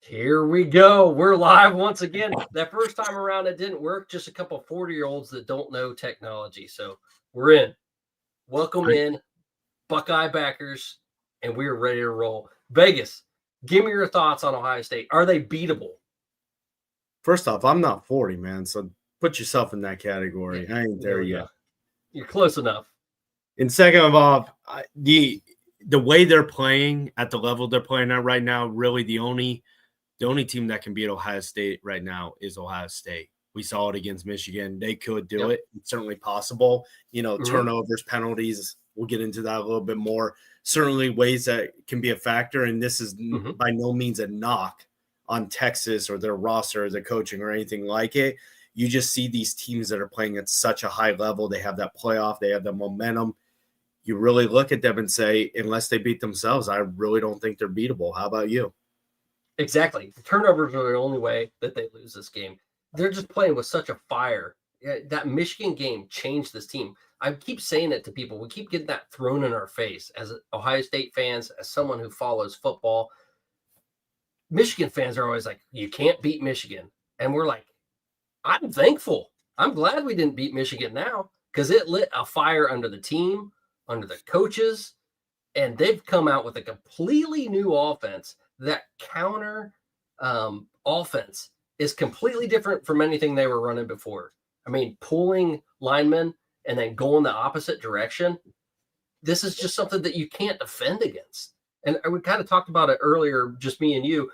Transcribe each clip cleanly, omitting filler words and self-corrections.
Here we go. We're live once again. That first time around, it didn't work. Just a couple 40-year-olds that don't know technology. So we're in. Welcome in, Buckeye backers, and we are ready to roll. Vegas, give me your thoughts on Ohio State. Are they beatable? First off, I'm not 40, man. So put yourself in that category. I ain't there yet. You're close enough. And second of all, the way they're playing at the level they're playing at right now, really the only team that can beat Ohio State right now is Ohio State. We saw it against Michigan. They could do it. It's certainly possible. Turnovers, penalties. We'll get into that a little bit more. Certainly ways that can be a factor. And this is by no means a knock on Texas or their roster or their coaching or anything like it. You just see these teams that are playing at such a high level. They have that playoff. They have the momentum. You really look at them and say, unless they beat themselves, I really don't think they're beatable. How about you? Exactly. The turnovers are the only way that they lose this game. They're just playing with such a fire. That Michigan game changed this team. I keep saying it to people. We keep getting that thrown in our face as Ohio State fans, as someone who follows football. Michigan fans are always like, you can't beat Michigan. And we're like, I'm thankful. I'm glad we didn't beat Michigan now because it lit a fire under the team, under the coaches, and they've come out with a completely new offense. That counter offense is completely different from anything they were running before. I mean, pulling linemen and then going the opposite direction. This is just something that you can't defend against. And we kind of talked about it earlier, just me and you.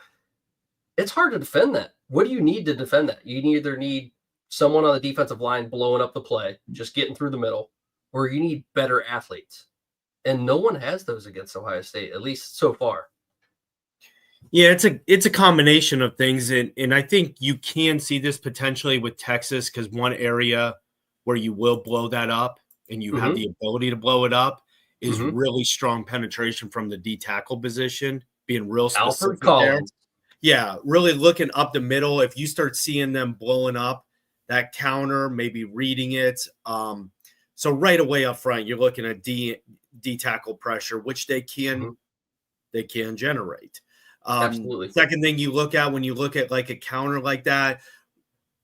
It's hard to defend that. What do you need to defend that? You either need someone on the defensive line blowing up the play, just getting through the middle, or you need better athletes. And no one has those against Ohio State, at least so far. Yeah, it's a combination of things. And I think you can see this potentially with Texas because one area where you will blow that up and you have the ability to blow it up is really strong penetration from the D tackle position, being real specific there. Yeah, really looking up the middle. If you start seeing them blowing up that counter, maybe reading it. So right away up front, you're looking at D tackle pressure, which they can generate. Absolutely. Second thing you look at when you look at like a counter like that,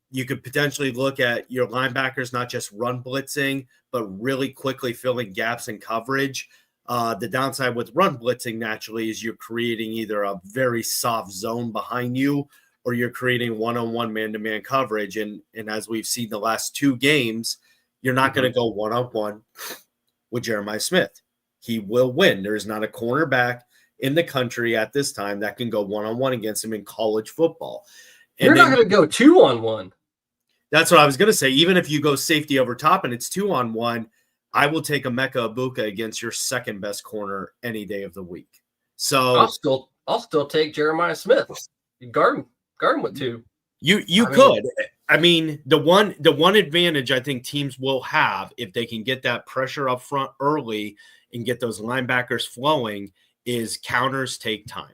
you could potentially look at your linebackers not just run blitzing, but really quickly filling gaps in coverage. The downside with run blitzing naturally is you're creating either a very soft zone behind you or you're creating one-on-one man-to-man coverage. And as we've seen the last two games, you're not going to go one-on-one with Jeremiah Smith. He will win. There's not a cornerback in the country at this time that can go one-on-one against him in college football. And you're not going to go 2-on-1. That's what I was going to say. Even if you go safety over top and it's 2-on-1, I will take Emeka Egbuka against your second best corner any day of the week. So I'll still take Jeremiah Smith. Guard him with 2. You could. I mean, the one advantage I think teams will have if they can get that pressure up front early and get those linebackers flowing is counters take time.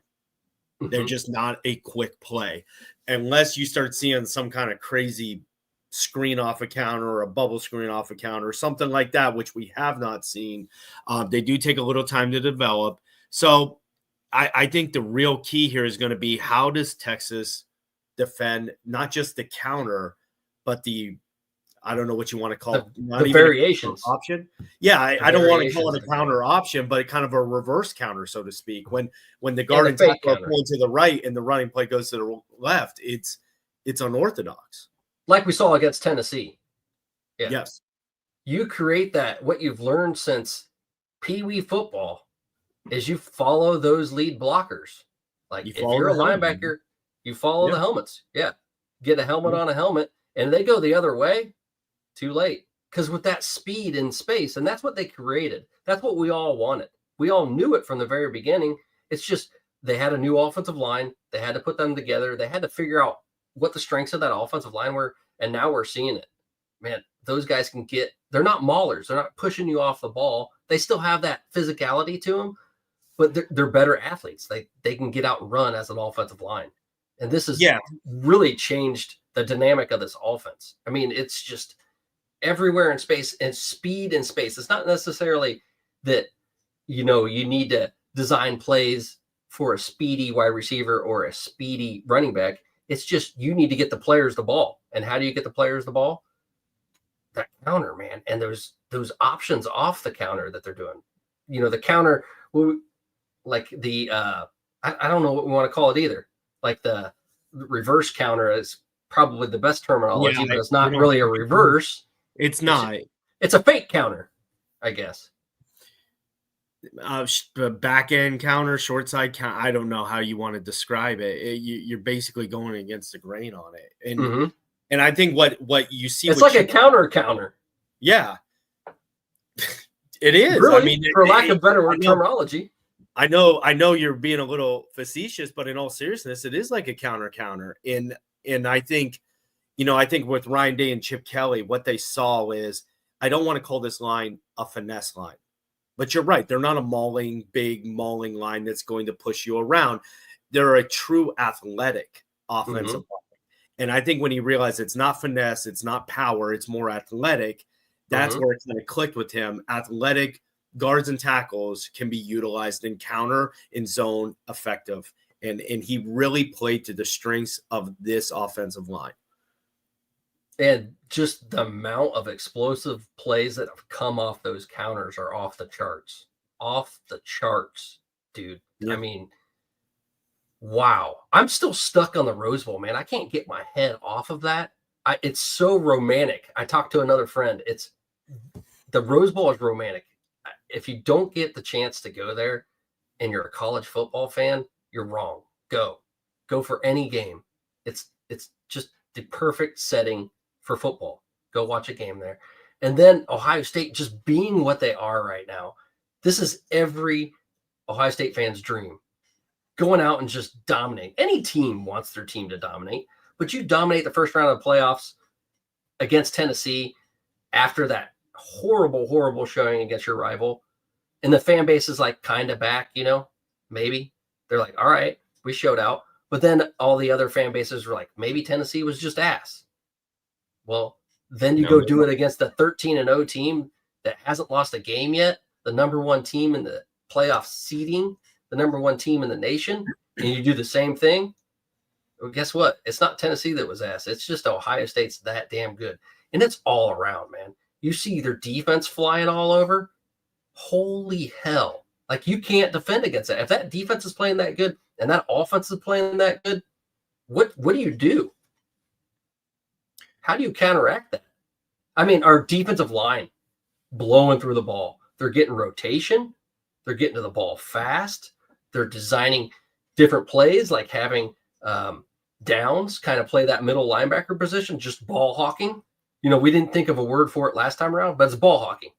They're just not a quick play. Unless you start seeing some kind of crazy screen off a counter or a bubble screen off a counter or something like that, which we have not seen. They do take a little time to develop. So I think the real key here is going to be how does Texas defend not just the counter, but I don't know what you want to call it. The variations. Option. Yeah, I don't want to call it a counter option, but kind of a reverse counter, so to speak. When the guard and tackle are pulling to the right and the running play goes to the left, it's unorthodox. Like we saw against Tennessee. Yeah. Yes. You create that. What you've learned since Pee Wee football is you follow those lead blockers. Like if you're a linebacker, you follow the helmets. Yeah. Get a helmet on a helmet, and they go the other way. Too late. Because with that speed in space, and that's what they created. That's what we all wanted. We all knew it from the very beginning. It's just they had a new offensive line. They had to put them together. They had to figure out what the strengths of that offensive line were, and now we're seeing it. Man, those guys can they're not maulers. They're not pushing you off the ball. They still have that physicality to them, but they're better athletes. They can get out and run as an offensive line. And this has really changed the dynamic of this offense. I mean, it's just everywhere in space and speed in space. It's not necessarily that, you need to design plays for a speedy wide receiver or a speedy running back. It's just you need to get the players the ball. And how do you get the players the ball? That counter, man. And those options off the counter that they're doing. The counter, like the I don't know what we want to call it either. Like the reverse counter is probably the best terminology, but it's not really a reverse. It's not. It's a fake counter, I guess. Back end counter, short side count. I don't know how you want to describe it. You're basically going against the grain on it, and I think what you see, it's like a counter. Yeah, it is. Really, I mean, for lack of better terminology. I know you're being a little facetious, but in all seriousness, it is like a counter. And I think, I think with Ryan Day and Chip Kelly, what they saw is, I don't want to call this line a finesse line, but you're right. They're not a big mauling line that's going to push you around. They're a true athletic offensive line. And I think when he realized it's not finesse, it's not power, it's more athletic, that's where it kind of clicked with him. Athletic guards and tackles can be utilized in counter, in zone, effective. And he really played to the strengths of this offensive line. And just the amount of explosive plays that have come off those counters are off the charts. Off the charts, dude. Yeah. I mean, wow. I'm still stuck on the Rose Bowl, man. I can't get my head off of that. It's so romantic. I talked to another friend. The Rose Bowl is romantic. If you don't get the chance to go there and you're a college football fan, you're wrong. Go for any game. It's just the perfect setting for football. Go watch a game there. And then Ohio State just being what they are right now. This is every Ohio State fan's dream. Going out and just dominate. Any team wants their team to dominate, but you dominate the first round of the playoffs against Tennessee after that horrible showing against your rival. And the fan base is like kind of back, maybe. They're like, all right, we showed out. But then all the other fan bases were like, maybe Tennessee was just ass. Well, then you go do it against the 13-0 team that hasn't lost a game yet, the number one team in the playoff seeding, the number one team in the nation, and you do the same thing. Well, guess what? It's not Tennessee that was ass. It's just Ohio State's that damn good. And it's all around, man. You see their defense flying all over. Holy hell. Like, you can't defend against that. If that defense is playing that good and that offense is playing that good, what do you do? How do you counteract that? I mean, our defensive line blowing through the ball. They're getting rotation. They're getting to the ball fast. They're designing different plays, like having Downs kind of play that middle linebacker position, just ball hawking. We didn't think of a word for it last time around, but it's ball hawking.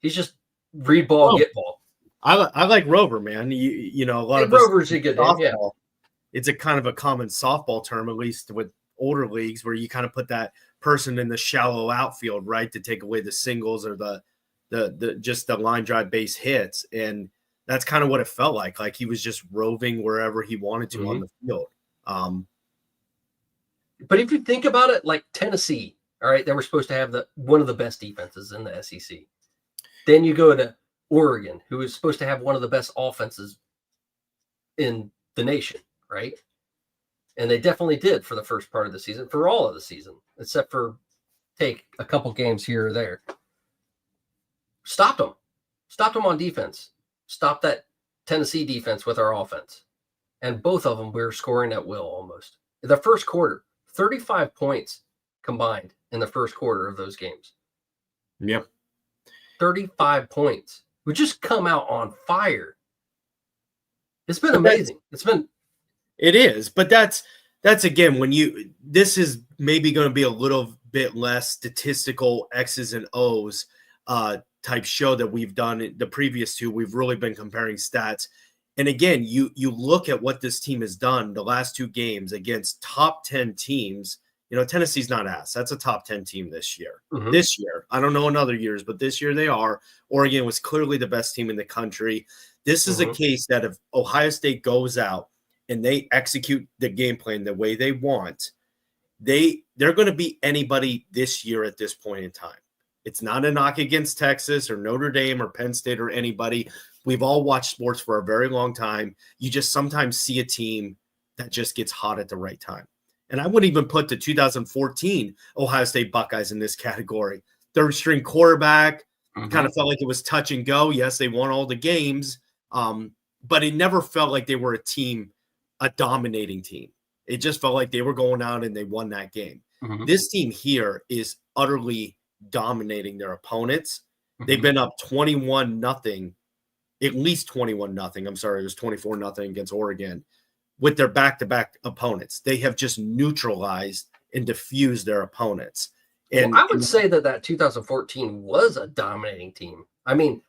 He's just read ball, get ball. I like Rover, man. A lot of Rover's a good name. Yeah. It's a kind of a common softball term, at least with older leagues, where you kind of put that person in the shallow outfield, right, to take away the singles or the just the line drive base hits. And that's kind of what it felt like. Like he was just roving wherever he wanted to on the field. But if you think about it, like Tennessee, all right, they were supposed to have one of the best defenses in the SEC. Then you go to Oregon, who is supposed to have one of the best offenses in the nation, right? And they definitely did for the first part of the season, for all of the season, except for take a couple games here or there. Stopped them on defense. Stopped that Tennessee defense with our offense. And both of them, we were scoring at will almost. In the first quarter, 35 points combined in the first quarter of those games. Yep. 35 points. We just come out on fire. It's been amazing. It is, but that's again, this is maybe going to be a little bit less statistical X's and O's type show that we've done. The previous two, we've really been comparing stats. And again, you look at what this team has done the last two games against top 10 teams. Tennessee's not ass. That's a top 10 team this year. Mm-hmm. This year, I don't know in other years, but this year they are. Oregon was clearly the best team in the country. This is a case that if Ohio State goes out and they execute the game plan the way they want, they're going to beat anybody this year at this point in time. It's not a knock against Texas or Notre Dame or Penn State or anybody. We've all watched sports for a very long time. You just sometimes see a team that just gets hot at the right time. And I wouldn't even put the 2014 Ohio State Buckeyes in this category. Third string quarterback, kind of felt like it was touch and go. Yes, they won all the games, but it never felt like they were a dominating team. It just felt like they were going out and they won that game. This team here is utterly dominating their opponents. They've been up 21-0, at least 21-0. I'm sorry, it was 24-0 against Oregon with their back-to-back opponents. They have just neutralized and diffused their opponents. And I would say that 2014 was a dominating team. I mean,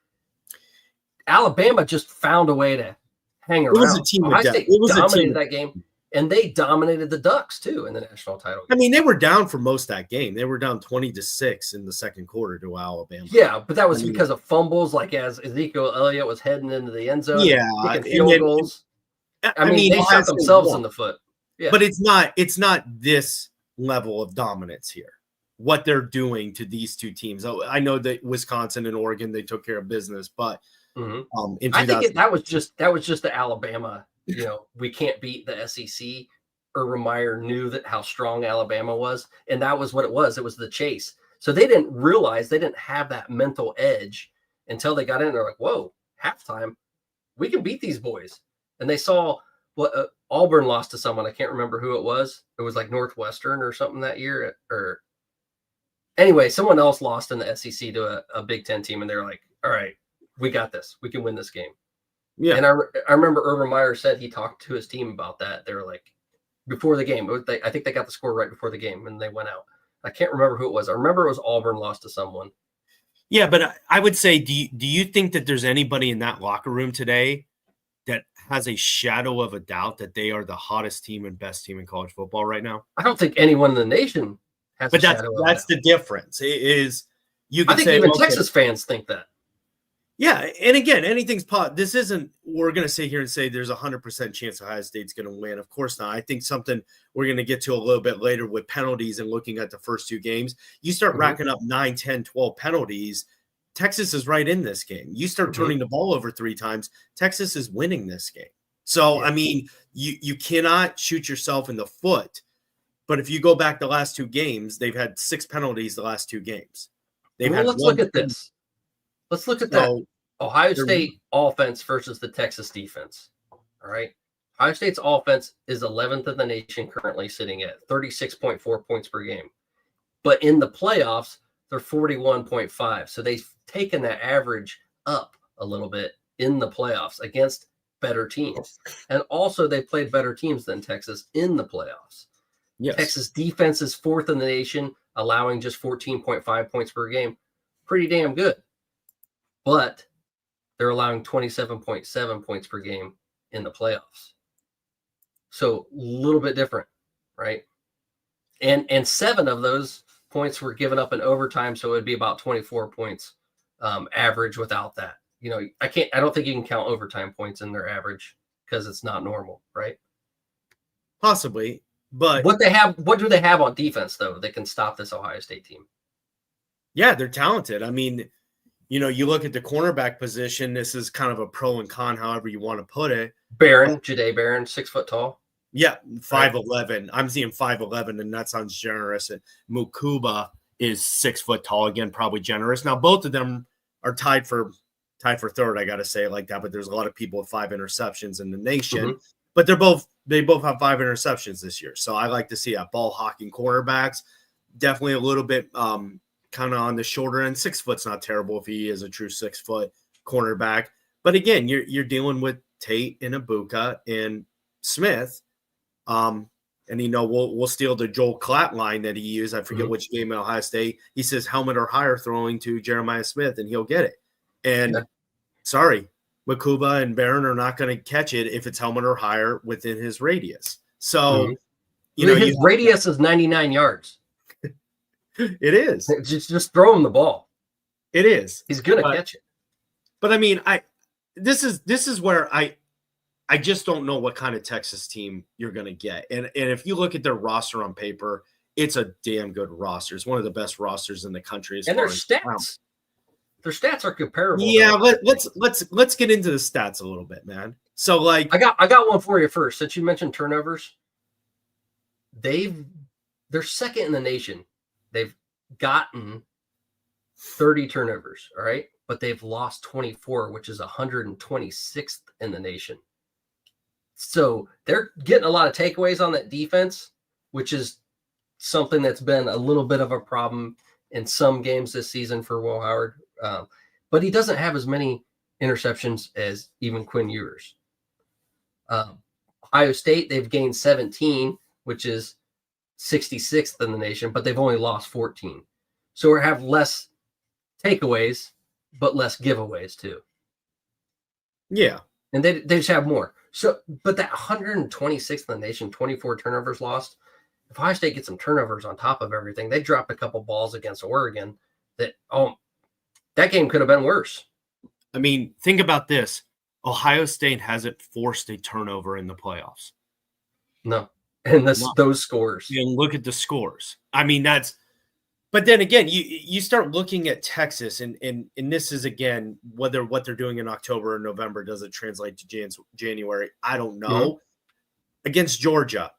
Alabama just found a way to hang around. It was a team Ohio State dominated that game, and they dominated the Ducks too in the national title game. I mean, they were down for most of that game. They were down 20-6 in the second quarter to Alabama. Yeah, but that was because of fumbles, like as Ezekiel Elliott was heading into the end zone. Yeah, field goals. I mean, they shot themselves in the foot. Yeah. But it's not this level of dominance here. What they're doing to these two teams. I know that Wisconsin and Oregon, they took care of business, but I think that was just the Alabama. We can't beat the SEC. Urban Meyer knew how strong Alabama was, and that was what it was. It was the chase. So they didn't realize they didn't have that mental edge until they got in. They're like, "Whoa, halftime, we can beat these boys." And they saw what Auburn lost to someone. I can't remember who it was. It was like Northwestern or something that year, or anyway, someone else lost in the SEC to a Big Ten team, and they're like, "All right, we got this. We can win this game." Yeah. And I remember Urban Meyer said he talked to his team about that. They were like, before the game, I think they got the score right before the game, and they went out. I can't remember who it was. I remember it was Auburn lost to someone. Yeah, but I would say, do you think that there's anybody in that locker room today that has a shadow of a doubt that they are the hottest team and best team in college football right now? I don't think anyone in the nation has. But that's the difference. You can I think say, even Texas fans think that. Yeah, and again, anything's this isn't. We're going to sit here and say there's 100% chance Ohio State's going to win. Of course not. I think something we're going to get to a little bit later with penalties and looking at the first two games. You start racking up 9, 10, 12 penalties. Texas is right in this game. You start turning the ball over 3 times, Texas is winning this game. So, I mean, you cannot shoot yourself in the foot. But if you go back the last 2 games, they've had 6 penalties the last 2 games. Let's look at this. Let's look at that. Ohio State offense versus the Texas defense. All right. Ohio State's offense is 11th in the nation currently, sitting at 36.4 points per game. But in the playoffs, they're 41.5. So they've taken that average up a little bit in the playoffs against better teams. And also they played better teams than Texas in the playoffs. Yes. Texas defense is 4th in the nation, allowing just 14.5 points per game. Pretty damn good. But they're allowing 27.7 points per game in the playoffs. So a little bit different, right? And 7 of those points were given up in overtime, so it would be about 24 points average without that. I don't think you can count overtime points in their average because it's not normal, right? Possibly, but what do they have on defense though that can stop this Ohio State team? Yeah, they're talented. I mean, you look at the cornerback position. This is kind of a pro and con, however you want to put it. Jahdae Barron, 6 foot tall. Yeah, 5'11". I'm seeing 5'11", and that sounds generous. And Mukuba is 6 foot tall, again, probably generous. Now, both of them are tied for third. I got to say it like that. But there's a lot of people with 5 interceptions in the nation. But they both have 5 interceptions this year. So I like to see that. Ball hawking cornerbacks, definitely a little bit kind of on the shorter end. 6 foot's not terrible if he is a true 6 foot cornerback. But again, you're dealing with Tate and Ibuka and Smith. And we'll steal the Joel Klatt line that he used. I forget which game at Ohio State. He says helmet or higher throwing to Jeremiah Smith, and he'll get it. And sorry, Makuba and Barron are not going to catch it if it's helmet or higher within his radius. So, his radius is 99 yards. It is. Just throw him the ball. It is. He's going to catch it. But I mean, this is where I just don't know what kind of Texas team you're going to get. And if you look at their roster on paper, it's a damn good roster. It's one of the best rosters in the country. And their stats. Their stats are comparable. Yeah, let's get into the stats a little bit, man. So like I got one for you first. Since you mentioned turnovers, they're second in the nation. They've gotten 30 turnovers, all right, but they've lost 24, which is 126th in the nation. So they're getting a lot of takeaways on that defense, which is something that's been a little bit of a problem in some games this season for Will Howard. But he doesn't have as many interceptions as even Quinn Ewers. Ohio State, they've gained 17, which is 66th in the nation, but they've only lost 14. So we have less takeaways, but less giveaways too. Yeah. And they just have more. So, but that 126th in the nation, 24 turnovers lost. If Ohio State gets some turnovers on top of everything, they dropped a couple balls against Oregon that game could have been worse. I mean, think about this. Ohio State hasn't forced a turnover in the playoffs. No. And those scores. And look at the scores. I mean, but then again, you start looking at Texas, and this is, again, whether what they're doing in October or November doesn't translate to January. I don't know. Mm-hmm. Against Georgia,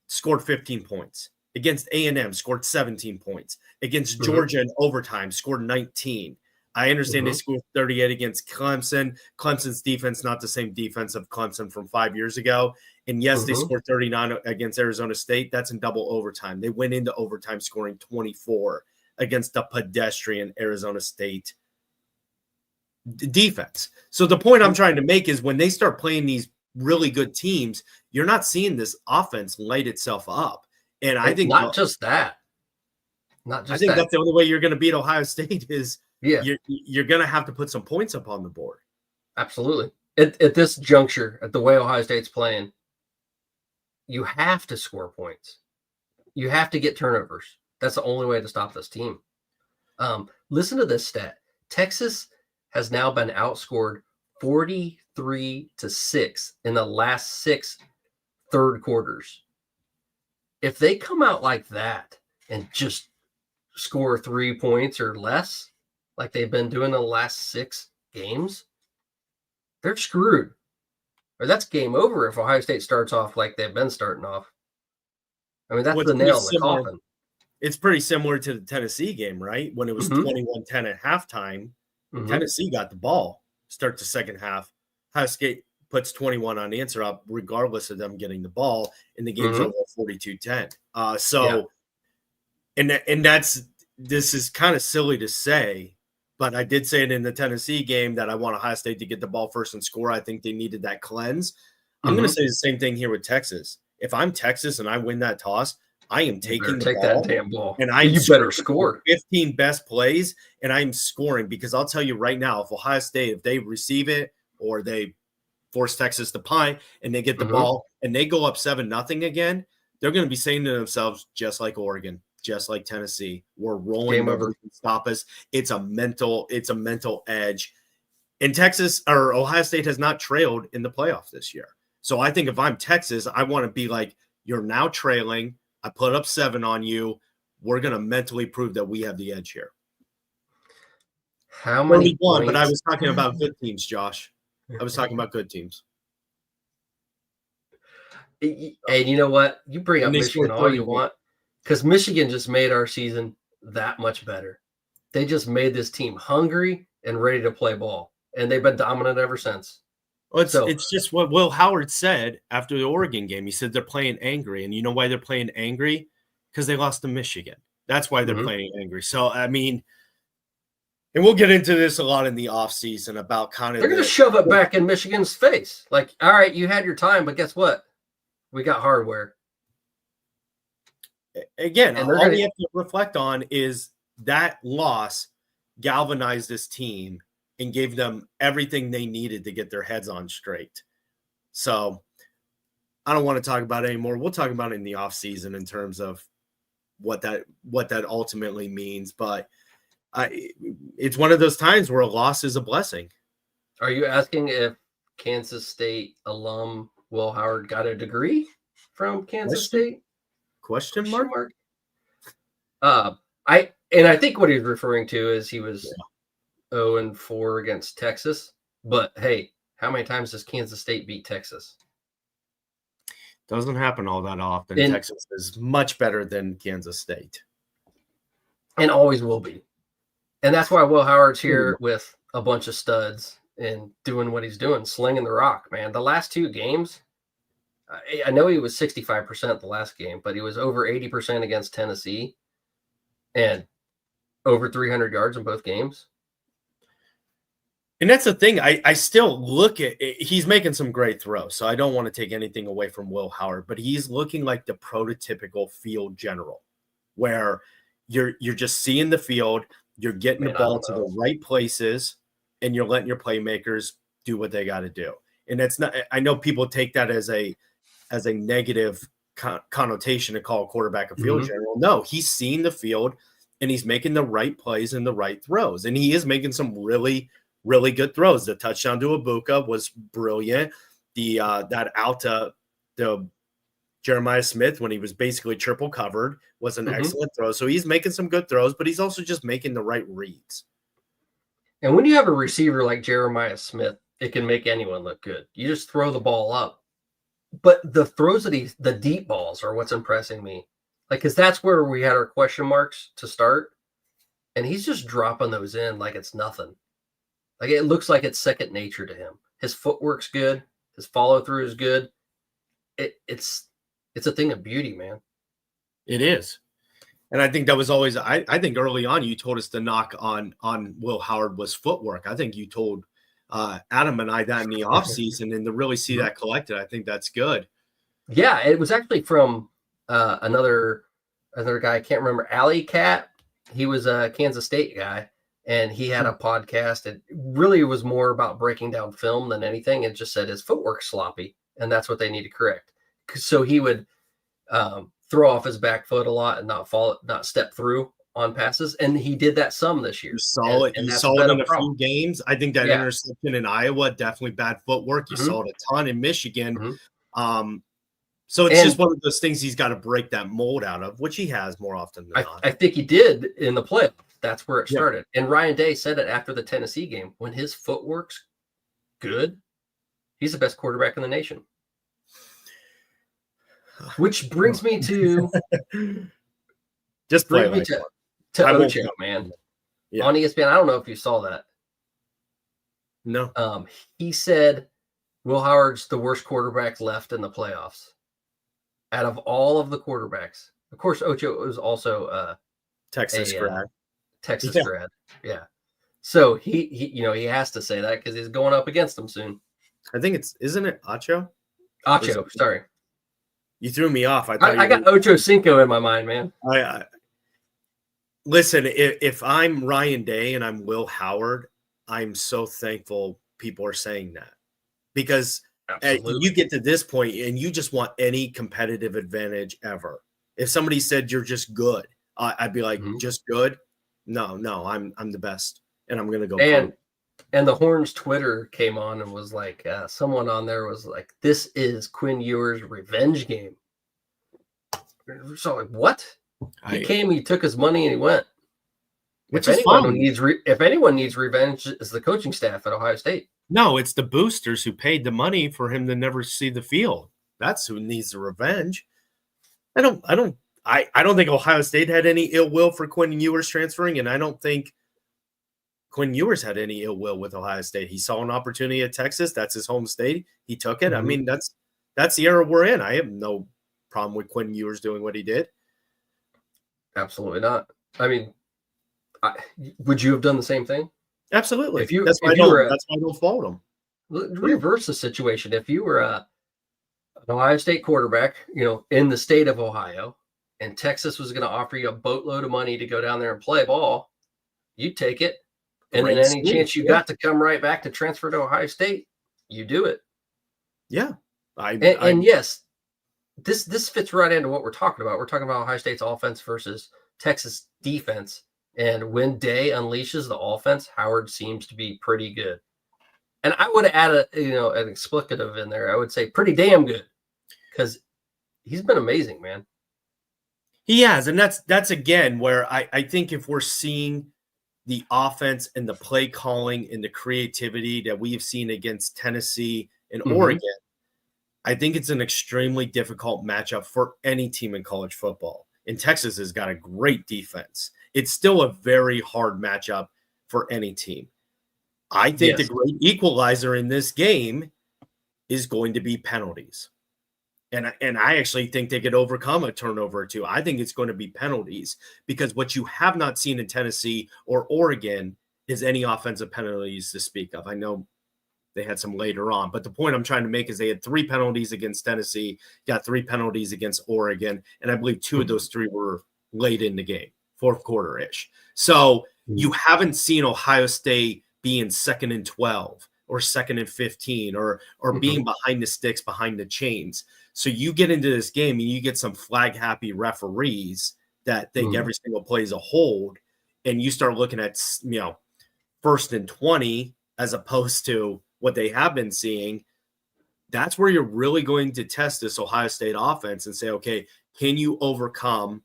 scored 15 points. Against A&M, scored 17 points. Against Georgia in overtime, scored 19. I understand they scored 38 against Clemson. Clemson's defense, not the same defense of Clemson from 5 years ago. And yes, they scored 39 against Arizona State. That's in double overtime. They went into overtime scoring 24 against the pedestrian Arizona State defense. So the point I'm trying to make is when they start playing these really good teams, you're not seeing this offense light itself up. And I think not just that. I think that's the only way you're going to beat Ohio State is you're going to have to put some points up on the board. Absolutely. At this juncture, at the way Ohio State's playing, you have to score points. You have to get turnovers. That's the only way to stop this team. Listen to this stat. Texas has now been outscored 43-6 in the last 6 third quarters. If they come out like that and just score 3 points or less, like they've been doing the last 6 games, they're screwed. Or that's game over if Ohio State starts off like they've been starting off. I mean, that's the nail in the coffin. It's pretty similar to the Tennessee game, right? When it was 21-10 at halftime, Tennessee got the ball, start the second half. Ohio State puts 21 on the answer up, regardless of them getting the ball, and the game's over 42-10. This is kind of silly to say, but I did say it in the Tennessee game that I want Ohio State to get the ball first and score. I think they needed that cleanse. I'm going to say the same thing here with Texas. If I'm Texas and I win that toss, I am taking the ball. That damn ball. And you better score 15 best plays, and I'm scoring because I'll tell you right now, if Ohio State, if they receive it or they force Texas to punt and they get the ball and they go up 7-0 again, they're going to be saying to themselves, just like Oregon, just like Tennessee, we're rolling. Nobody can stop us. It's a mental edge. And Texas or Ohio State has not trailed in the playoffs this year. So I think if I'm Texas, I want to be like, you're now trailing. I put up 7 on you. We're going to mentally prove that we have the edge here. How many points? But I was talking about good teams, Josh. I was talking about good teams. And you know what? You bring up Michigan all you want, because Michigan just made our season that much better. They just made this team hungry and ready to play ball, and they've been dominant ever since. Well, it's just what Will Howard said after the Oregon game. He said they're playing angry, and you know why they're playing angry? Because they lost to Michigan. That's why they're playing angry. So, I mean, and we'll get into this a lot in the offseason about kind of they're going to shove it back in Michigan's face. Like, all right, you had your time, but guess what? We got hardware. Again, all we have to reflect on is that loss galvanized this team and gave them everything they needed to get their heads on straight. So I don't want to talk about it anymore. We'll talk about it in the offseason in terms of what that ultimately means. But it's one of those times where a loss is a blessing. Are you asking if Kansas State alum Will Howard got a degree from Kansas State? Question mark? I think what he's referring to is he was 0-4 against Texas. But hey, how many times does Kansas State beat Texas? Doesn't happen all that often. And, Texas is much better than Kansas State. And always will be. And that's why Will Howard's here with a bunch of studs and doing what he's doing, slinging the rock, man. The last 2 games, I know he was 65% the last game, but he was over 80% against Tennessee and over 300 yards in both games. And that's the thing. I still look at it. He's making some great throws, so I don't want to take anything away from Will Howard, but he's looking like the prototypical field general where you're just seeing the field, you're getting the ball to the right places, and you're letting your playmakers do what they got to do. And that's not, I know people take that as a negative connotation to call a quarterback a field general. No, he's seeing the field and he's making the right plays and the right throws. And he is making some really, really good throws. The touchdown to Ibuka was brilliant. That out to the Jeremiah Smith when he was basically triple covered was an excellent throw. So he's making some good throws, but he's also just making the right reads. And when you have a receiver like Jeremiah Smith, it can make anyone look good. You just throw the ball up. But the throws that the deep balls are what's impressing me. Like, because that's where we had our question marks to start. And he's just dropping those in like it's nothing. Like, it looks like it's second nature to him. His footwork's good. His follow through is good. It's a thing of beauty, man. It is. And I think that was always, I think early on you told us the knock on Will Howard was footwork. I think you told Adam and I that in the offseason, and to really see that collected, I think that's good. Yeah, it was actually from another guy. I can't remember. Alley Cat. He was a Kansas State guy, and he had a podcast. It really was more about breaking down film than anything. It just said his footwork's sloppy, and that's what they need to correct. So he would throw off his back foot a lot and not step through on passes, and he did that some this year. You saw it. You saw it in a few games. I think that interception in Iowa, definitely bad footwork. You saw it a ton in Michigan. So it's just one of those things he's got to break that mold out of, which he has more often than not. I think he did in the play. That's where it started. And Ryan Day said it after the Tennessee game. When his footwork's good, he's the best quarterback in the nation. Which brings me to just play like to Ocho, man. On ESPN. I don't know if you saw that. No. He said Will Howard's the worst quarterback left in the playoffs. Out of all of the quarterbacks. Of course, Ocho was also Texas grad. Texas grad. Yeah. So he has to say that because he's going up against them soon. I think isn't it Acho? Acho, sorry. You threw me off. I got Ocho Cinco in my mind, man. Listen, if I'm Ryan Day and I'm Will Howard, I'm so thankful people are saying that, because you get to this point and you just want any competitive advantage ever. If somebody said you're just good, I'd be like, just good? No, I'm the best, and I'm gonna go. And the Horns Twitter came on and was like, someone on there was like, "This is Quinn Ewers' revenge game." So like, what? He came, he took his money, and he went. Which is fun. If anyone needs revenge, it's the coaching staff at Ohio State. No, it's the boosters who paid the money for him to never see the field. That's who needs the revenge. I don't think Ohio State had any ill will for Quinn Ewers transferring, and I don't think Quinn Ewers had any ill will with Ohio State. He saw an opportunity at Texas. That's his home state. He took it. I mean, that's the era we're in. I have no problem with Quinn Ewers doing what he did. Absolutely not. I mean, would you have done the same thing? Absolutely. That's why I don't fault him. Reverse the situation. If you were an Ohio State quarterback, in the state of Ohio, and Texas was going to offer you a boatload of money to go down there and play ball, you'd take it. And then any chance you got to come right back to transfer to Ohio State, you do it. Yeah. And yes, this fits right into what we're talking about. We're talking about Ohio State's offense versus Texas defense. And when Day unleashes the offense, Howard seems to be pretty good. And I would add an explicative in there. I would say pretty damn good, because he's been amazing, man. He has. And that's again where I think if we're seeing the offense and the play calling and the creativity that we've seen against Tennessee and Oregon, I think it's an extremely difficult matchup for any team in college football. And Texas has got a great defense. It's still a very hard matchup for any team. I think the great equalizer in this game is going to be penalties. And I actually think they could overcome a turnover or two. I think it's going to be penalties because what you have not seen in Tennessee or Oregon is any offensive penalties to speak of. I know they had some later on, but the point I'm trying to make is they had 3 penalties against Tennessee, got 3 penalties against Oregon, and I believe 2 of those 3 were late in the game, fourth quarter-ish. So you haven't seen Ohio State being 2nd and 12 or 2nd and 15 or being behind the sticks, behind the chains. So you get into this game and you get some flag-happy referees that think every single play is a hold, and you start looking at, 1st and 20 as opposed to what they have been seeing. That's where you're really going to test this Ohio State offense and say, okay, can you overcome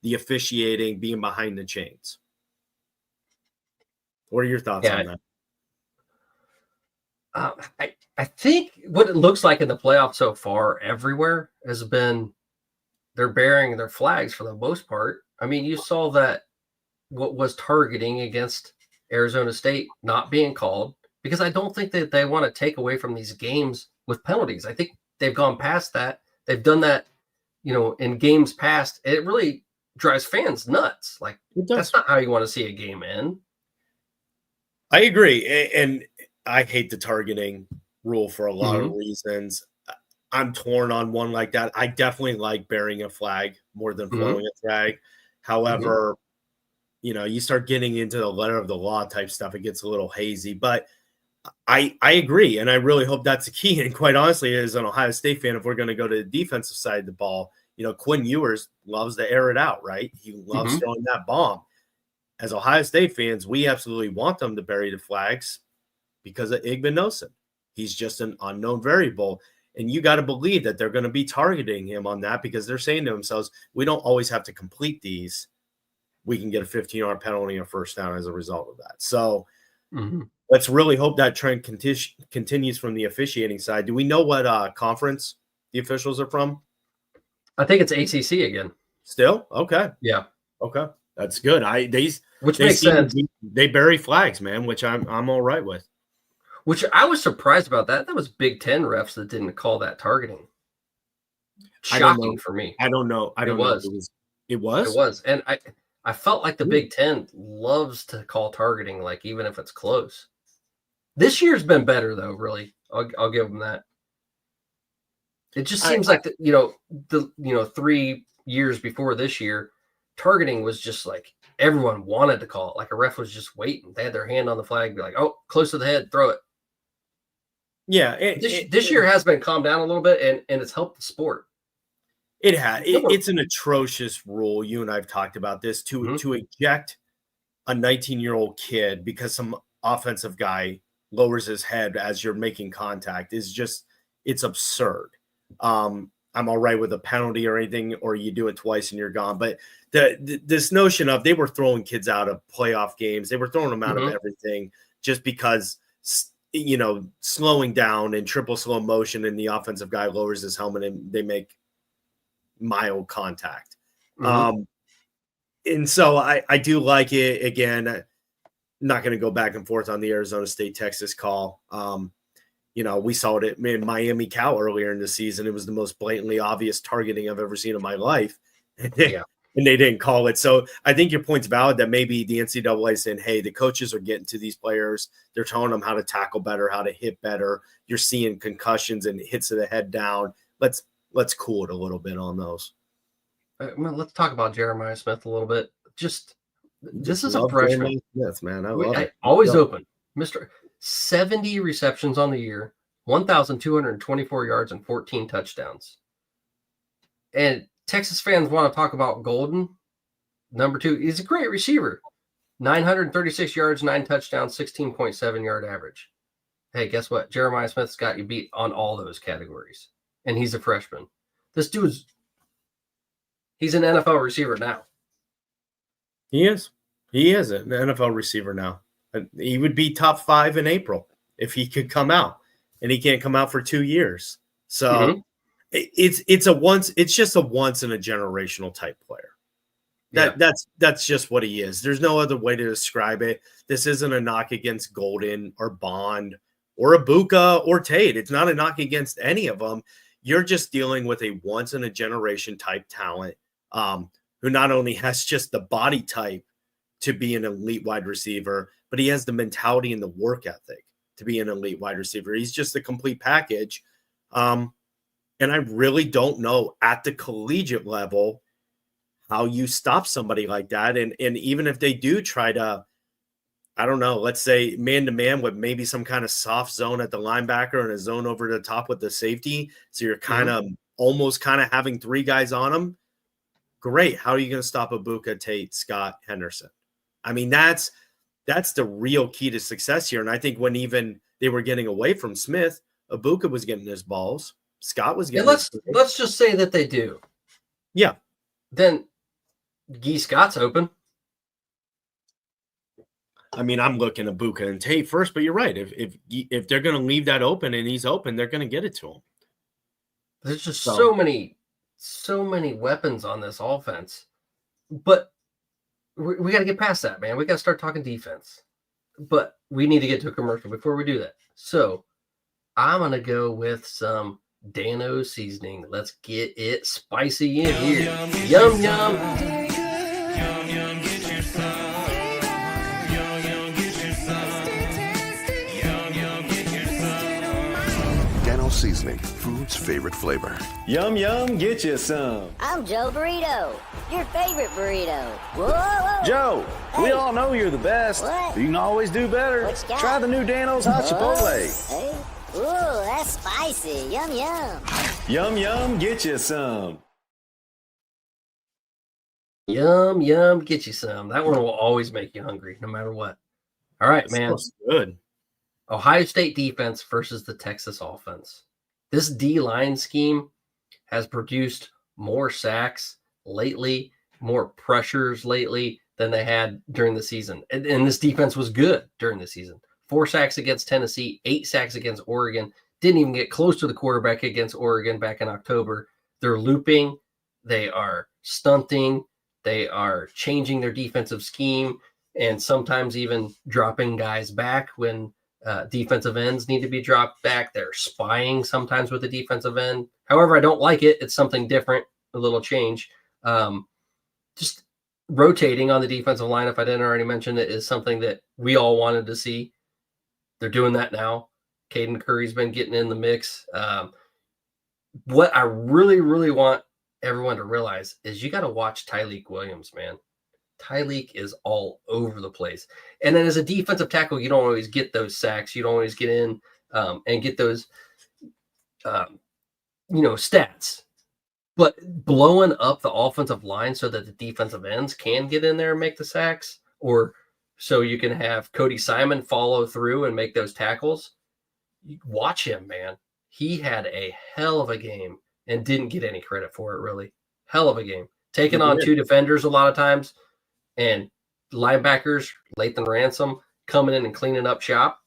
the officiating being behind the chains? What are your thoughts on that? I think what it looks like in the playoffs so far everywhere has been they're bearing their flags for the most part. I mean, you saw that what was targeting against Arizona State not being called because I don't think that they want to take away from these games with penalties. I think they've gone past that. They've done that, in games past. It really drives fans nuts. Like, that's not how you want to see a game end. I agree. And I hate the targeting rule for a lot of reasons. I'm torn on one like that. I definitely like bearing a flag more than flowing a flag. However, you start getting into the letter of the law type stuff, it gets a little hazy. But I agree, and I really hope that's the key. And quite honestly, as an Ohio State fan, if we're going to go to the defensive side of the ball, Quinn Ewers loves to air it out, right? He loves throwing that bomb. As Ohio State fans, we absolutely want them to bury the flags because of Igbinosun. He's just an unknown variable. And you got to believe that they're going to be targeting him on that because they're saying to themselves, we don't always have to complete these. We can get a 15-yard penalty and a first down as a result of that. So let's really hope that trend continues from the officiating side. Do we know what conference the officials are from? I think it's ACC again. Still? Okay. Yeah. Okay. That's good. Which makes sense. They bury flags, man, which I'm all right with. Which I was surprised about that. That was Big Ten refs that didn't call that targeting. Shocking for me. I don't know. It was. It was. And I felt like the Big Ten loves to call targeting, like even if it's close. This year's been better though, really. I'll give them that. It just seems like the 3 years before this year, targeting was just like everyone wanted to call it. Like a ref was just waiting. They had their hand on the flag, be like, "Oh, close to the head, throw it." Yeah, this year has been calmed down a little bit, and it's helped the sport. It has. It's an atrocious rule. You and I have talked about this to eject a 19-year-old kid because some offensive guy lowers his head as you're making contact is just it's absurd. I'm all right with a penalty or anything, or you do it twice and you're gone. But this notion of they were throwing kids out of playoff games, they were throwing them out of everything just because, slowing down in triple slow motion and the offensive guy lowers his helmet and they make mild contact. And so I do like it. Again, I'm not going to go back and forth on the Arizona State Texas call. We saw it in Miami Cal earlier in the season. It was the most blatantly obvious targeting I've ever seen in my life. And they didn't call it. So I think your point's valid that maybe the NCAA is saying, hey, the coaches are getting to these players. They're telling them how to tackle better, how to hit better. You're seeing concussions and hits to the head down. Let's cool it a little bit on those. Let's talk about Jeremiah Smith a little bit. This is a freshman. Smith, man. I love it. Always open. Mr. 70 receptions on the year, 1,224 yards and 14 touchdowns. And Texas fans want to talk about Golden. Number 2, he's a great receiver. 936 yards, 9 touchdowns, 16.7 yard average. Hey, guess what? Jeremiah Smith's got you beat on all those categories. And he's a freshman. This dude's he's an NFL receiver now. He is. He is an NFL receiver now. He would be top 5 in April if he could come out, and he can't come out for 2 years. So it's just a once in a generational type player. That's just what he is. There's no other way to describe it. This isn't a knock against Golden or Bond or Ibuka or Tate. It's not a knock against any of them. You're just dealing with a once in a generation type talent who not only has just the body type to be an elite wide receiver, but he has the mentality and the work ethic to be an elite wide receiver. He's just a complete package. And I really don't know at the collegiate level how you stop somebody like that. And even if they do try to, I don't know, let's say man-to-man with maybe some kind of soft zone at the linebacker and a zone over the top with the safety. So you're kind of almost kind of having 3 guys on them. Great. How are you going to stop Ibuka, Tate, Scott, Henderson? I mean, that's the real key to success here. And I think when even they were getting away from Smith, Ibuka was getting his balls. Scott was getting let's just say that they do. Yeah. Then Gee Scott's open. I mean, I'm looking at Ibuka and Tate first, but you're right. If they're going to leave that open and he's open, they're going to get it to him. There's just so many weapons on this offense. But we got to get past that, man. We got to start talking defense. But we need to get to a commercial before we do that. So I'm going to go with some Dano seasoning. Let's get it spicy in here. Yum, yum. Yum, yum, get your some. Yum, yum, get your some. Yum, yum, get your some. Dano seasoning, food's favorite flavor. Yum, yum, get you some. I'm Joe Burrito, your favorite burrito. Whoa, whoa. Joe, we Hey. all know you're the best. What? But you can always do better. What you got? Try the new Dano's Hot Chipotle. Hey. Ooh, that's spicy. Yum, yum. Yum, yum, get you some. Yum, yum, get you some. That one will always make you hungry, no matter what. All right, man. Smells good. Ohio State defense versus the Texas offense. This D-line scheme has produced more sacks lately, more pressures lately than they had during the season. And this defense was good during the season. 4 sacks against Tennessee, 8 sacks against Oregon. Didn't even get close to the quarterback against Oregon back in October. They're looping. They are stunting. They are changing their defensive scheme and sometimes even dropping guys back when defensive ends need to be dropped back. They're spying sometimes with the defensive end. However, I don't like it. It's something different, a little change. Just rotating on the defensive line, if I didn't already mention it, is something that we all wanted to see. They're doing that now. Caden Curry's been getting in the mix. What I really, really want everyone to realize is you got to watch Tyleik Williams, man. Tyleik is all over the place. And then as a defensive tackle, you don't always get those sacks. You don't always get in and get those, stats. But blowing up the offensive line so that the defensive ends can get in there and make the sacks, or so you can have Cody Simon follow through and make those tackles. Watch him, man. He had a hell of a game and didn't get any credit for it, really. Hell of a game. Taking on 2 defenders a lot of times, and linebackers, Lathan Ransom, coming in and cleaning up shop.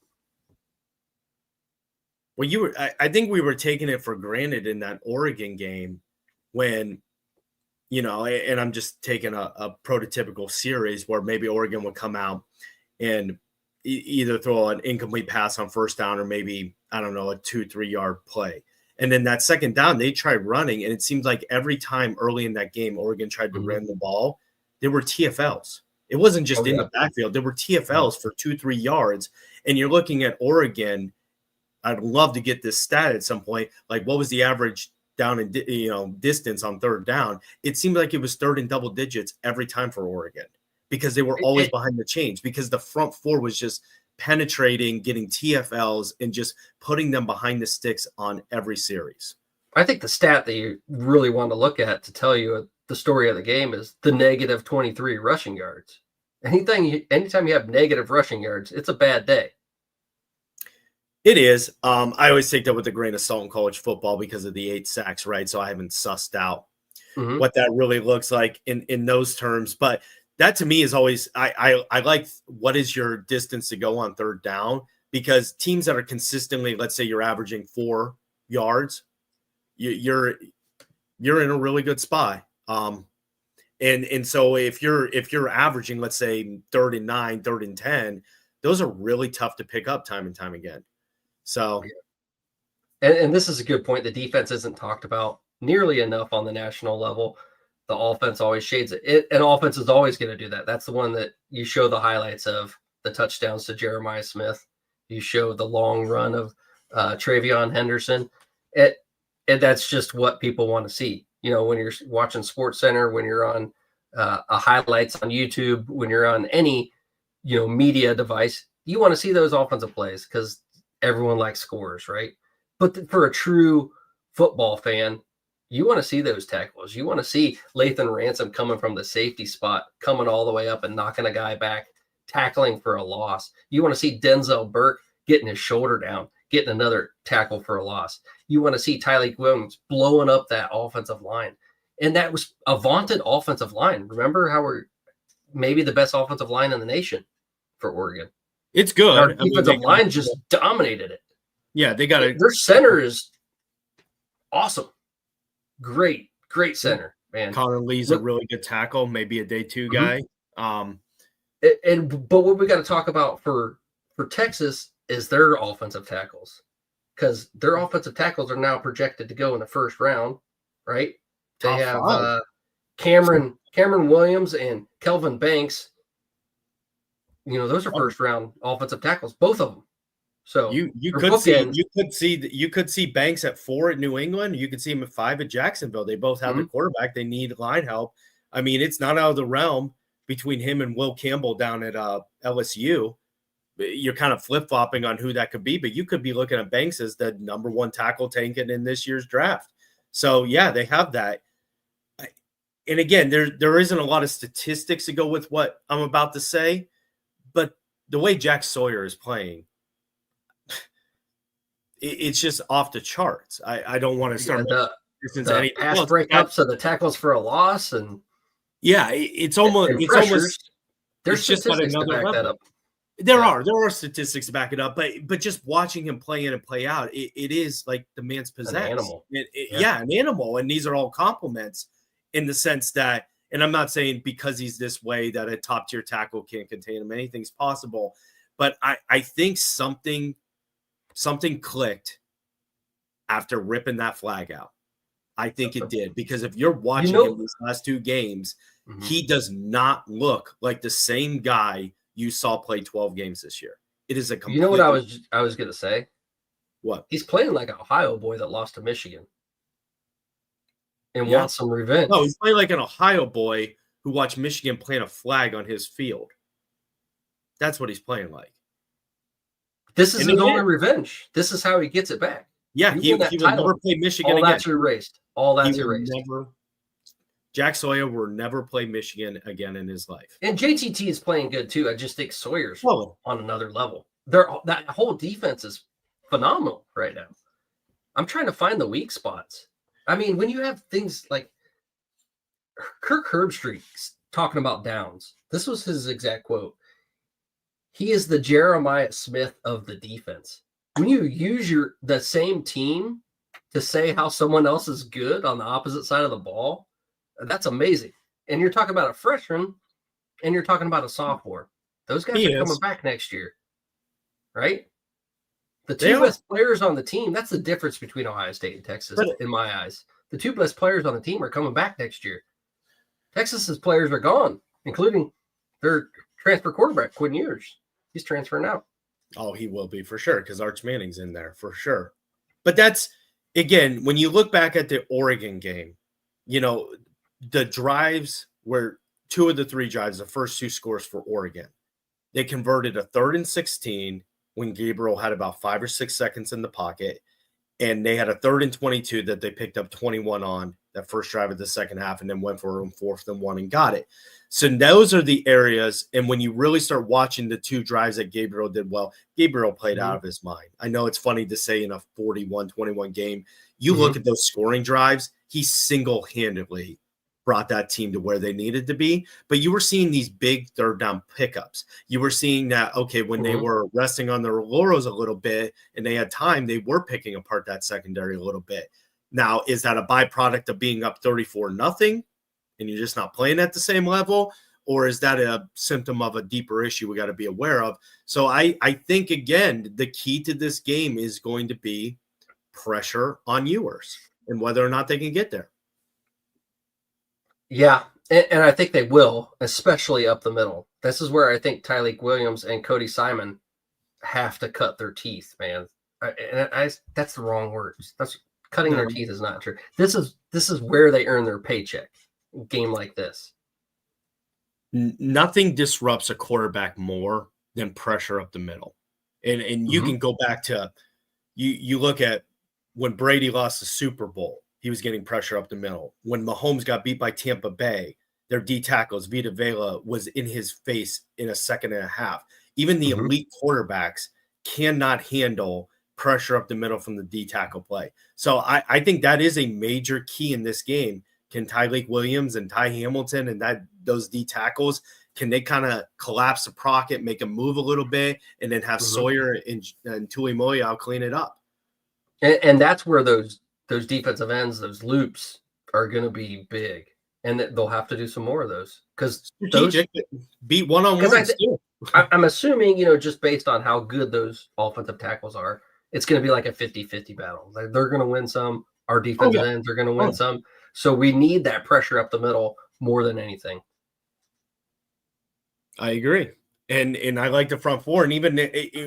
Well, I think we were taking it for granted in that Oregon game when, and I'm just taking a prototypical series where maybe Oregon would come out and either throw an incomplete pass on first down or maybe, I don't know, a 2-3 yard play. And then that second down, they tried running, and it seemed like every time early in that game, Oregon tried to run the ball, there were TFLs. It wasn't just in the backfield. There were TFLs for 2-3 yards. And you're looking at Oregon. I'd love to get this stat at some point. Like, what was the average down in distance on third down? It seemed like it was third in double digits every time for Oregon because they were always behind the chains, because the front four was just penetrating, getting TFLs, and just putting them behind the sticks on every series. I think the stat that you really want to look at to tell you the story of the game is the negative 23 rushing yards. Anytime you have negative rushing yards, it's a bad day. It is. I always take that with a grain of salt in college football because of the 8 sacks, right? So I haven't sussed out what that really looks like in those terms. But that to me is always I like what is your distance to go on third down, because teams that are consistently, let's say you're averaging 4 yards, you're in a really good spot. And so if you're averaging, let's say 3rd and 9, 3rd and 10, those are really tough to pick up time and time again. So And this is a good point. The defense isn't talked about nearly enough on the national level. The offense always shades it. And offense is always going to do that. That's the one that you show the highlights of, the touchdowns to Jeremiah Smith. You show the long run of Travion Henderson. And that's just what people want to see. You know, when you're watching Sports Center, when you're on highlights on YouTube, when you're on any, media device, you want to see those offensive plays because everyone likes scores, right? But for a true football fan, you want to see those tackles. You want to see Lathan Ransom coming from the safety spot, coming all the way up and knocking a guy back, tackling for a loss. You want to see Denzel Burke getting his shoulder down, getting another tackle for a loss. You want to see Tyleik Williams blowing up that offensive line. And that was a vaunted offensive line. Remember how we're maybe the best offensive line in the nation for Oregon. it's good. Our defensive line just dominated it. Yeah, they got it. Their center is awesome. Great center, man. Connor Lee's a really good tackle, maybe a day 2 guy. But what we got to talk about for Texas is their offensive tackles, because their offensive tackles are now projected to go in the first round, right? They Top have 5. Cameron Williams and Kelvin Banks. Those are first round offensive tackles, both of them. So You they're could see Banks at 4 at New England. You could see him at 5 at Jacksonville. They both have the quarterback. They need line help. I mean, it's not out of the realm between him and Will Campbell down at LSU. You're kind of flip-flopping on who that could be, but you could be looking at Banks as the number 1 tackle taken in this year's draft. So yeah, they have that. And again, there isn't a lot of statistics to go with what I'm about to say, but the way Jack Sawyer is playing, it's just off the charts. I don't want to start the pass breakups of the tackles for a loss, and it's almost there's just at statistics to another back level. that up. There are statistics to back it up, but just watching him play in and play out, it is like the man's possessed. An animal. An animal, and these are all compliments in the sense that, and I'm not saying because he's this way that a top tier tackle can't contain him. Anything's possible, but I think something clicked after ripping that flag out. I think it did, because if you're watching him these last 2 games, he does not look like the same guy you saw play 12 games this year. It is a complete. You know what I was going to say? What? He's playing like an Ohio boy that lost to Michigan and wants some revenge. No, he's playing like an Ohio boy who watched Michigan plant a flag on his field. That's what he's playing like. This is his only revenge. This is how he gets it back. Yeah, he will never play Michigan again. All that's erased. Jack Sawyer will never play Michigan again in his life. And JTT is playing good too. I just think Sawyer's on another level. That whole defense is phenomenal right now. I'm trying to find the weak spots. I mean, when you have things like Kirk Herbstreit talking about downs, this was his exact quote. He is the Jeremiah Smith of the defense. When you use the same team to say how someone else is good on the opposite side of the ball, that's amazing. And you're talking about a freshman and you're talking about a sophomore. Those guys are coming back next year, right? The 2 best players on the team, that's the difference between Ohio State and Texas, in my eyes. The 2 best players on the team are coming back next year. Texas's players are gone, including their transfer quarterback, Quinn Ewers. He's transferring out. Oh, he will be for sure, because Arch Manning's in there for sure. But that's, again, when you look back at the Oregon game, the drives were 2 of the 3 drives, the first 2 scores for Oregon. They converted a 3rd and 16 when Gabriel had about 5 or 6 seconds in the pocket, and they had a 3rd and 22 that they picked up 21 on that first drive of the second half, and then went for a 4th and 1 and got it. So those are the areas, and when you really start watching the 2 drives that Gabriel did well, Gabriel played out of his mind. I know it's funny to say in a 41-21 game. You look at those scoring drives, he single-handedly brought that team to where they needed to be. But you were seeing these big third down pickups. You were seeing that, okay, when they were resting on their laurels a little bit and they had time, they were picking apart that secondary a little bit. Now, is that a byproduct of being up 34-0 and you're just not playing at the same level? Or is that a symptom of a deeper issue we got to be aware of? So I think, again, the key to this game is going to be pressure on Ewers and whether or not they can get there. Yeah, and I think they will, especially up the middle. This is where I think Tyleik Williams and Cody Simon have to cut their teeth, man. That's the wrong words. That's cutting their teeth is not true. This is where they earn their paycheck. A game like this. Nothing disrupts a quarterback more than pressure up the middle. And you can go back to you look at when Brady lost the Super Bowl, he was getting pressure up the middle. When Mahomes got beat by Tampa Bay, their D tackles, Vita Vea, was in his face in a second and a half. Even the elite quarterbacks cannot handle pressure up the middle from the D tackle play. So I think that is a major key in this game. Can Tyleik Williams and Ty Hamilton and those D tackles, can they kind of collapse the pocket, make them move a little bit, and then have Sawyer and Tuimoloau clean it up? And that's where those defensive ends, those loops, are going to be big, and they'll have to do some more of those because strategic beat one-on-ones too. I'm assuming, just based on how good those offensive tackles are, it's going to be like a 50-50 battle. They're going to win some. Our defensive ends are going to win some. So we need that pressure up the middle more than anything. I agree. And I like the front four. And even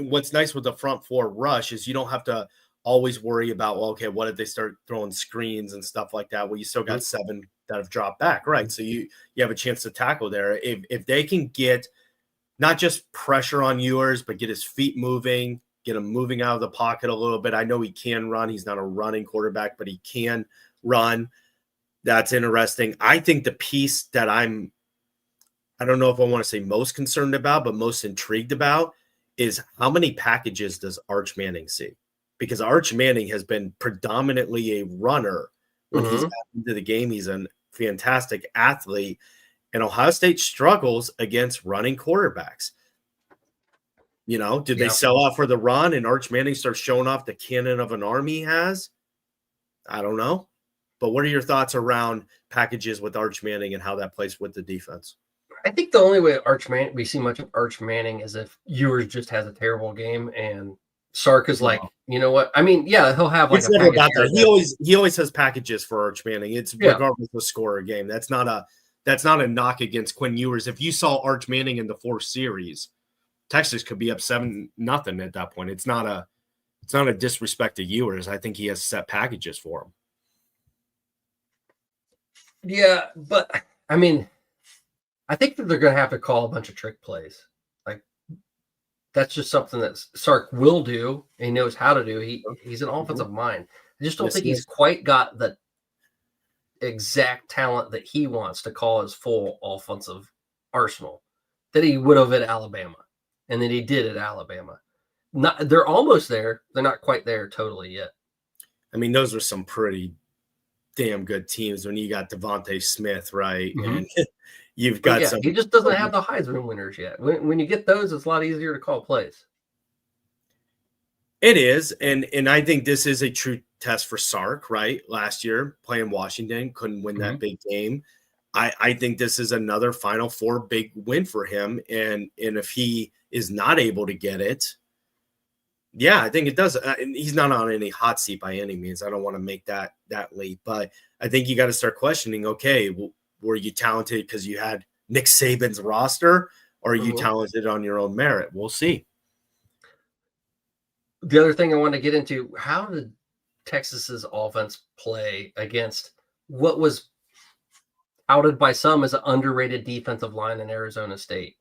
what's nice with the front four rush is you don't have to always worry about, well, okay, what if they start throwing screens and stuff like that? Well, you still got 7 that have dropped back, right? So you have a chance to tackle there. If they can get not just pressure on Ewers, but get his feet moving, get him moving out of the pocket a little bit. I know he can run. He's not a running quarterback, but he can run. That's interesting. I think the piece that I don't know if I want to say most concerned about, but most intrigued about is how many packages does Arch Manning see? Because Arch Manning has been predominantly a runner when he's got into the game. He's a fantastic athlete, and Ohio State struggles against running quarterbacks. Did they sell out for the run and Arch Manning starts showing off the cannon of an army he has? I don't know. But what are your thoughts around packages with Arch Manning and how that plays with the defense? I think the only way we see much of Arch Manning is if Ewers just has a terrible game and Sark is like, you know what? I mean, yeah, he'll have like it's never about that. He always has packages for Arch Manning. It's regardless of the score of game. That's not a knock against Quinn Ewers. If you saw Arch Manning in the 4th series, Texas could be up 7-0 at that point. It's not a disrespect to Ewers. I think he has set packages for him. Yeah, but I mean, I think that they're going to have to call a bunch of trick plays. Like that's just something that Sark will do. And he knows how to do. He's an offensive mind. I just don't think he's quite got the exact talent that he wants to call his full offensive arsenal that he would have at Alabama, and that he did at Alabama. They're almost there. They're not quite there totally yet. I mean, those are some pretty damn good teams when you got Devontae Smith, right? And you've got some. He just doesn't have the Heisman winners yet. When you get those, it's a lot easier to call plays. It is, and I think this is a true test for Sark, right? Last year, playing Washington, couldn't win that big game. I think this is another Final Four big win for him, and if he is not able to get it, yeah, I think it does. He's not on any hot seat by any means. I don't want to make that leap, but I think you got to start questioning, okay, were you talented because you had Nick Saban's roster, or are you talented on your own merit? We'll see. The other thing I want to get into, how did Texas's offense play against what was outed by some as an underrated defensive line in Arizona State?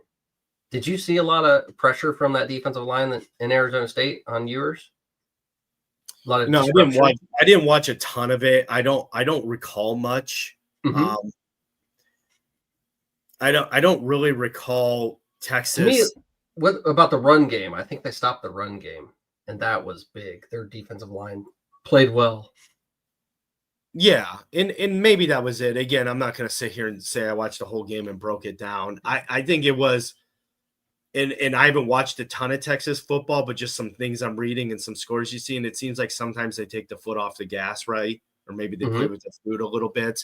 Did you see a lot of pressure from that defensive line in Arizona State on Ewers? A lot of no, I didn't watch a ton of it. I don't recall much. I don't really recall Texas. To me, what about the run game? I think they stopped the run game, and that was big. Their defensive line played well. Yeah, and maybe that was it. Again, I'm not going to sit here and say I watched the whole game and broke it down. I think it was, and I haven't watched a ton of Texas football, but just some things I'm reading and some scores you see, and it seems like sometimes they take the foot off the gas, right? Or maybe they play with the food a little bit,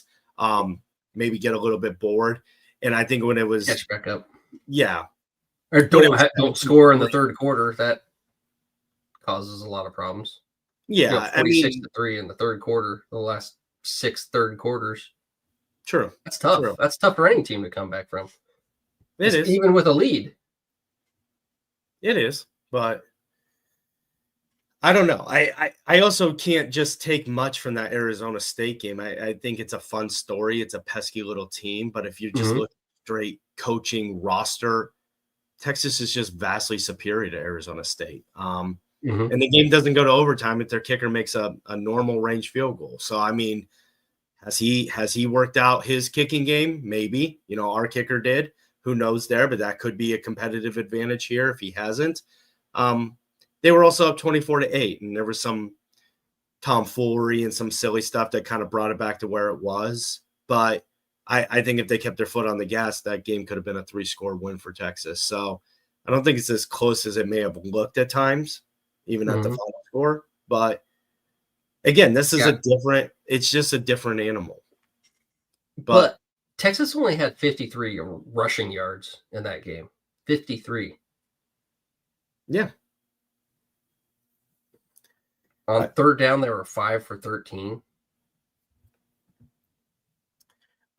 maybe get a little bit bored. And I think when it was, Catch back up. yeah, Or when it was don't score in the third quarter. That causes a lot of problems. yeah, I 46-3 in the third quarter, the last 6 third quarters. true. That's tough. True. That's tough for any team to come back from. It is. Even with a lead. It is, but I don't know. I also can't just take much from that Arizona State game. I think it's a fun story. It's a pesky little team, but if you just look straight coaching roster, Texas is just vastly superior to Arizona State. And the game doesn't go to overtime if their kicker makes a normal range field goal. So I mean, has he worked out his kicking game? Maybe. Our kicker did. Who knows there, but that could be a competitive advantage here if he hasn't. They were also up 24-8, and there was some tomfoolery and some silly stuff that kind of brought it back to where it was. But I think if they kept their foot on the gas, that game could have been a 3-score win for Texas. So I don't think it's as close as it may have looked at times, even at the final score. But again, this is it's just a different animal. But Texas only had 53 rushing yards in that game. 53. Yeah. On third down, they were 5 for 13.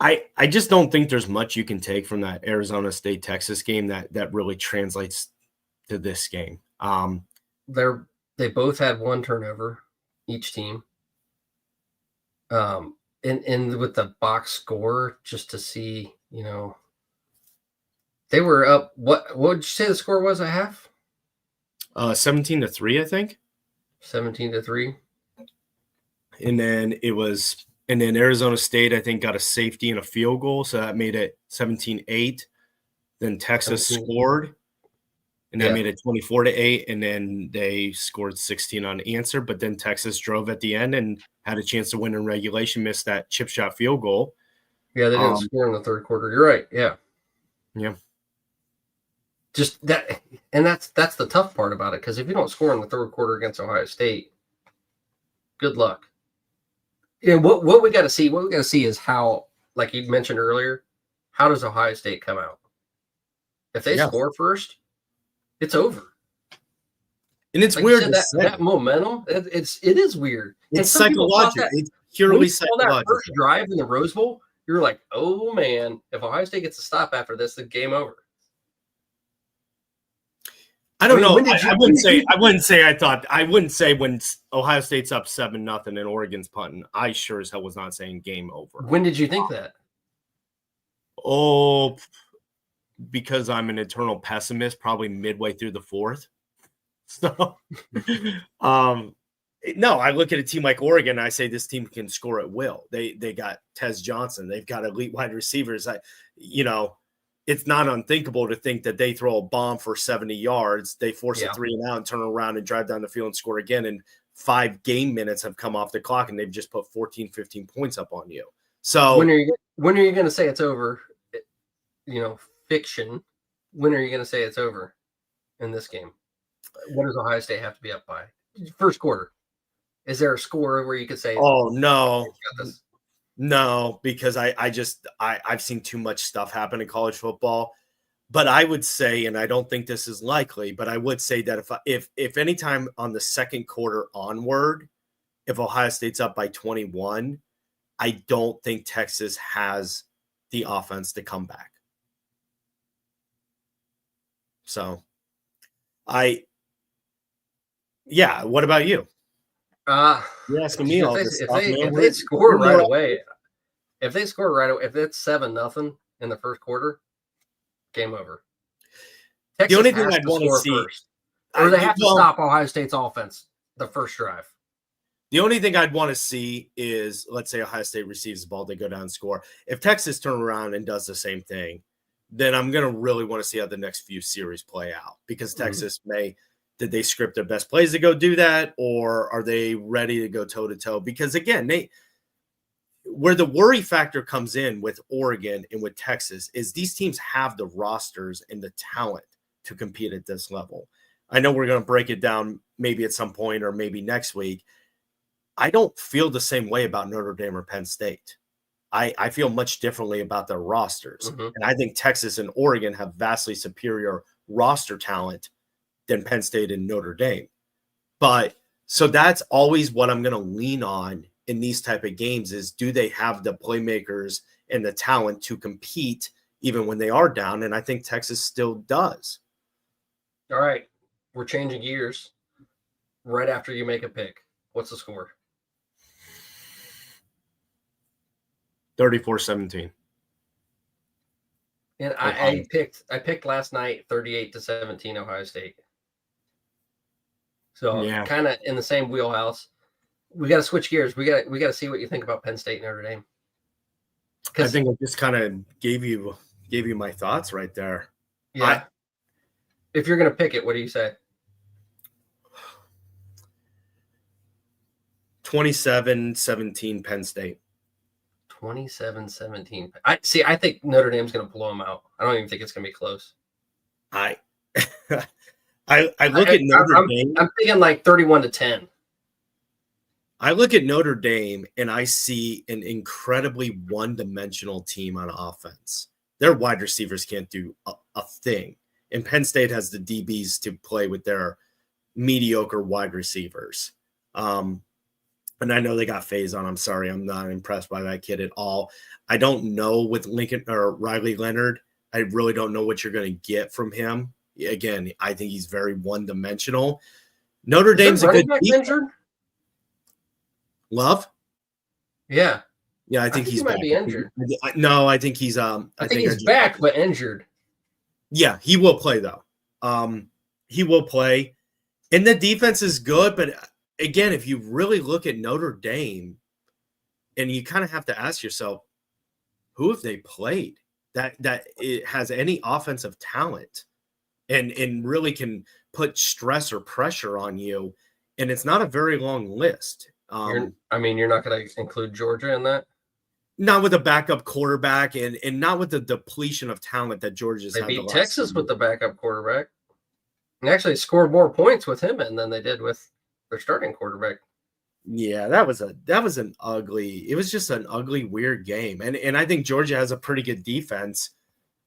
I just don't think there's much you can take from that Arizona State Texas game that really translates to this game. They both had 1 turnover, each team. And with the box score, just to see, they were up. What would you say the score was at half? 17-3, I think. 17-3. And then Arizona State, I think, got a safety and a field goal, so that made it 17-8. Then Texas scored, and that made it 24-8. And then they scored 16 unanswered. But then Texas drove at the end and had a chance to win in regulation, missed that chip shot field goal. Yeah, they didn't score in the third quarter. You're right. Yeah. Yeah. Just that, and that's the tough part about it, because if you don't score in the third quarter against Ohio State, good luck. What we got to see. What we got to see is how, like you mentioned earlier, how does Ohio State come out? If they score first, it's over. And it's weird that momentum. It is weird. It's psychological. It's purely psychological. That first drive in the Rose Bowl, you're like, oh man, if Ohio State gets a stop after this, the game over. I don't know. I wouldn't say when Ohio State's up 7-0 and Oregon's punting, I sure as hell was not saying game over. When did you think that? Oh, because I'm an eternal pessimist, probably midway through the fourth. So, no, I look at a team like Oregon, and I say this team can score at will. They got Tez Johnson. They've got elite wide receivers. It's not unthinkable to think that they throw a bomb for 70 yards, they force a 3-and-out and turn around and drive down the field and score again. And 5 game minutes have come off the clock, and they've just put 14, 15 points up on you. So when are you going to say it's over? Fiction. When are you going to say it's over in this game? What does Ohio State have to be up by? First quarter. Is there a score where you could say, oh, no. No, because I've seen too much stuff happen in college football. But I would say, and I don't think this is likely, but I would say that if any time on the second quarter onward, if Ohio State's up by 21, I don't think Texas has the offense to come back. So, what about you? You're asking me all this stuff. If they score right away, if it's 7-0 in the first quarter, game over. Texas the only thing has I'd to want to score see, first, or they have to stop Ohio State's offense the first drive. The only thing I'd want to see is, let's say Ohio State receives the ball, they go down and score. If Texas turns around and does the same thing, then I'm going to really want to see how the next few series play out, because Texas did they script their best plays to go do that, or are they ready to go toe-to-toe? Because, again, where the worry factor comes in with Oregon and with Texas is these teams have the rosters and the talent to compete at this level. I know we're going to break it down maybe at some point or maybe next week. I don't feel the same way about Notre Dame or Penn State. I feel much differently about their rosters. Mhm. And I think Texas and Oregon have vastly superior roster talent than Penn State and Notre Dame. But so that's always what I'm going to lean on in these type of games is, do they have the playmakers and the talent to compete even when they are down? And I think Texas still does. All right. We're changing gears right after you make a pick. What's the score? 34-17. And Ohio. I picked last night 38-17 Ohio State. So Yeah. kind of in the same wheelhouse. We got to switch gears. We got to see what you think about Penn State and Notre Dame. I think I just kind of gave you my thoughts right there. Yeah. If you're going to pick it, what do you say? 27-17 Penn State. 27-17. I think Notre Dame's going to blow them out. I don't even think it's going to be close. I look at Notre Dame. I'm thinking like 31-10. I look at Notre Dame and I see an incredibly one-dimensional team on offense. Their wide receivers can't do a thing. And Penn State has the DBs to play with their mediocre wide receivers. And I know they got phase on. I'm sorry. I'm not impressed by that kid at all. I don't know with Lincoln or Riley Leonard. I really don't know what you're going to get from him. Again, I think he's very one-dimensional. Notre Dame's a good defense. Injured? Love? Yeah. Yeah, I think he's he might back. be injured. No, I think he's I think he's back but injured. Yeah, he will play though. He will play. And the defense is good, but again, if you really look at Notre Dame, and you kind of have to ask yourself, who have they played that it has any offensive talent and really can put stress or pressure on you? And it's not a very long list. You're not going to include Georgia in that? Not with a backup quarterback and not with the depletion of talent that Georgia's They had. beat Texas with the backup quarterback and actually scored more points with him than they did with their starting quarterback. Yeah, that was just an ugly, weird game. And I think Georgia has a pretty good defense.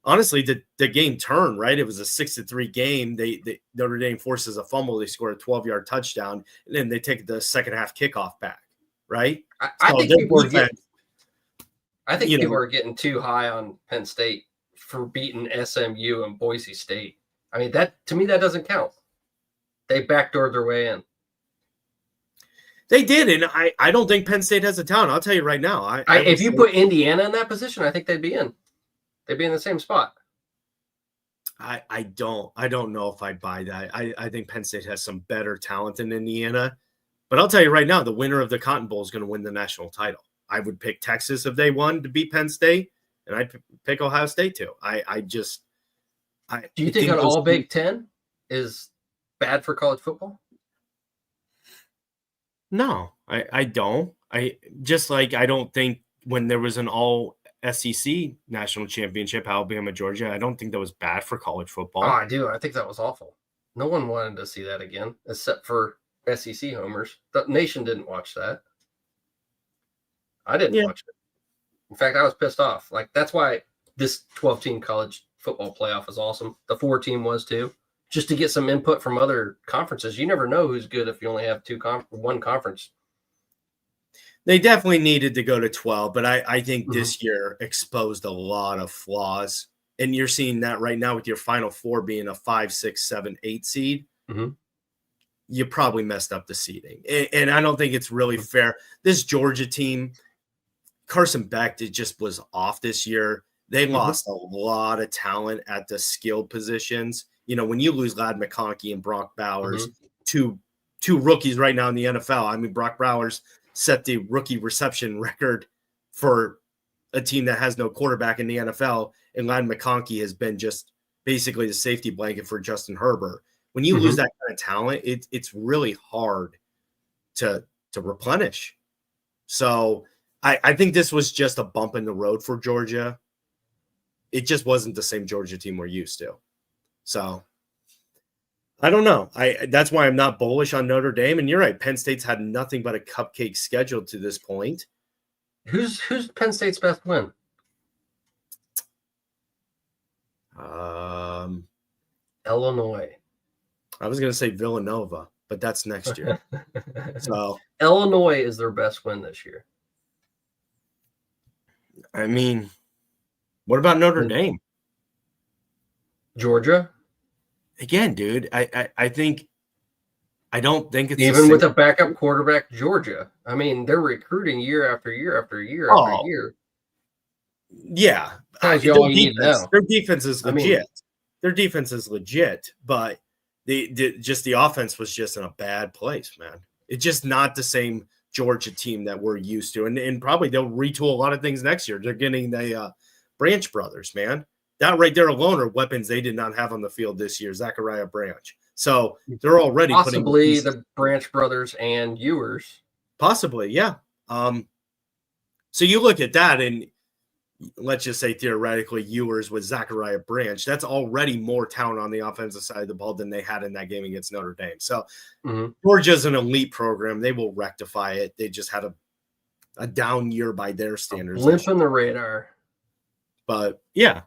Honestly, the game turned, right? It was a 6-3 game. They Notre Dame forces a fumble. They score a 12-yard touchdown, and then they take the second half kickoff back, right? I think people are getting too high on Penn State for beating SMU and Boise State. I mean, that to me, that doesn't count. They backdoored their way in. They did, and I don't think Penn State has a talent. I'll tell you right now. If you put Indiana in that position, I think they'd be in. They'd be in the same spot. I don't know if I buy that. I think Penn State has some better talent than Indiana. But I'll tell you right now, the winner of the Cotton Bowl is going to win the national title. I would pick Texas if they won to beat Penn State, and I'd pick Ohio State too. Do you think an all Big Ten is bad for college football? No, I don't. I don't think when there was an all SEC national championship, Alabama, Georgia, I don't think that was bad for college football. Oh, I do. I think that was awful. No one wanted to see that again, except for SEC homers. The nation didn't watch that. I didn't watch it. In fact, I was pissed off. Like, that's why this 12-team college football playoff is awesome. The 4-team was too, just to get some input from other conferences. You never know who's good if you only have one conference. They definitely needed to go to 12, but I think this year exposed a lot of flaws. And you're seeing that right now with your Final Four being a 5, 6, 7, 8 seed. Mm-hmm. You probably messed up the seeding. And I don't think it's really fair. This Georgia team, Carson Beck, it just was off this year. They lost a lot of talent at the skilled positions. You know, when you lose Ladd McConkey and Brock Bowers, two rookies right now in the NFL. I mean, Brock Bowers set the rookie reception record for a team that has no quarterback in the NFL, and Ladd McConkey has been just basically the safety blanket for Justin Herbert. When you lose that kind of talent, it's really hard to replenish. So I think this was just a bump in the road for Georgia. It just wasn't the same Georgia team we're used to. So I don't know. That's why I'm not bullish on Notre Dame. And you're right. Penn State's had nothing but a cupcake schedule to this point. Who's Penn State's best win? Illinois. I was going to say Villanova, but that's next year. So Illinois is their best win this year. I mean, what about Notre Dame? Georgia? Again, dude, I don't think it's Even with a backup quarterback, Georgia. I mean, they're recruiting year after year after year after year. Yeah. Tells you all you need to know. Their defense is legit. I mean, their defense is legit, but the offense was just in a bad place, man. It's just not the same Georgia team that we're used to. And probably they'll retool a lot of things next year. They're getting the Branch brothers, man. That right there alone are weapons they did not have on the field this year, Zachariah Branch. So they're already possibly the Branch brothers and Ewers. Possibly, yeah. So you look at that, and let's just say theoretically Ewers with Zachariah Branch, that's already more talent on the offensive side of the ball than they had in that game against Notre Dame. So Georgia's an elite program. They will rectify it. They just had a down year by their standards. Limp in the radar. But yeah.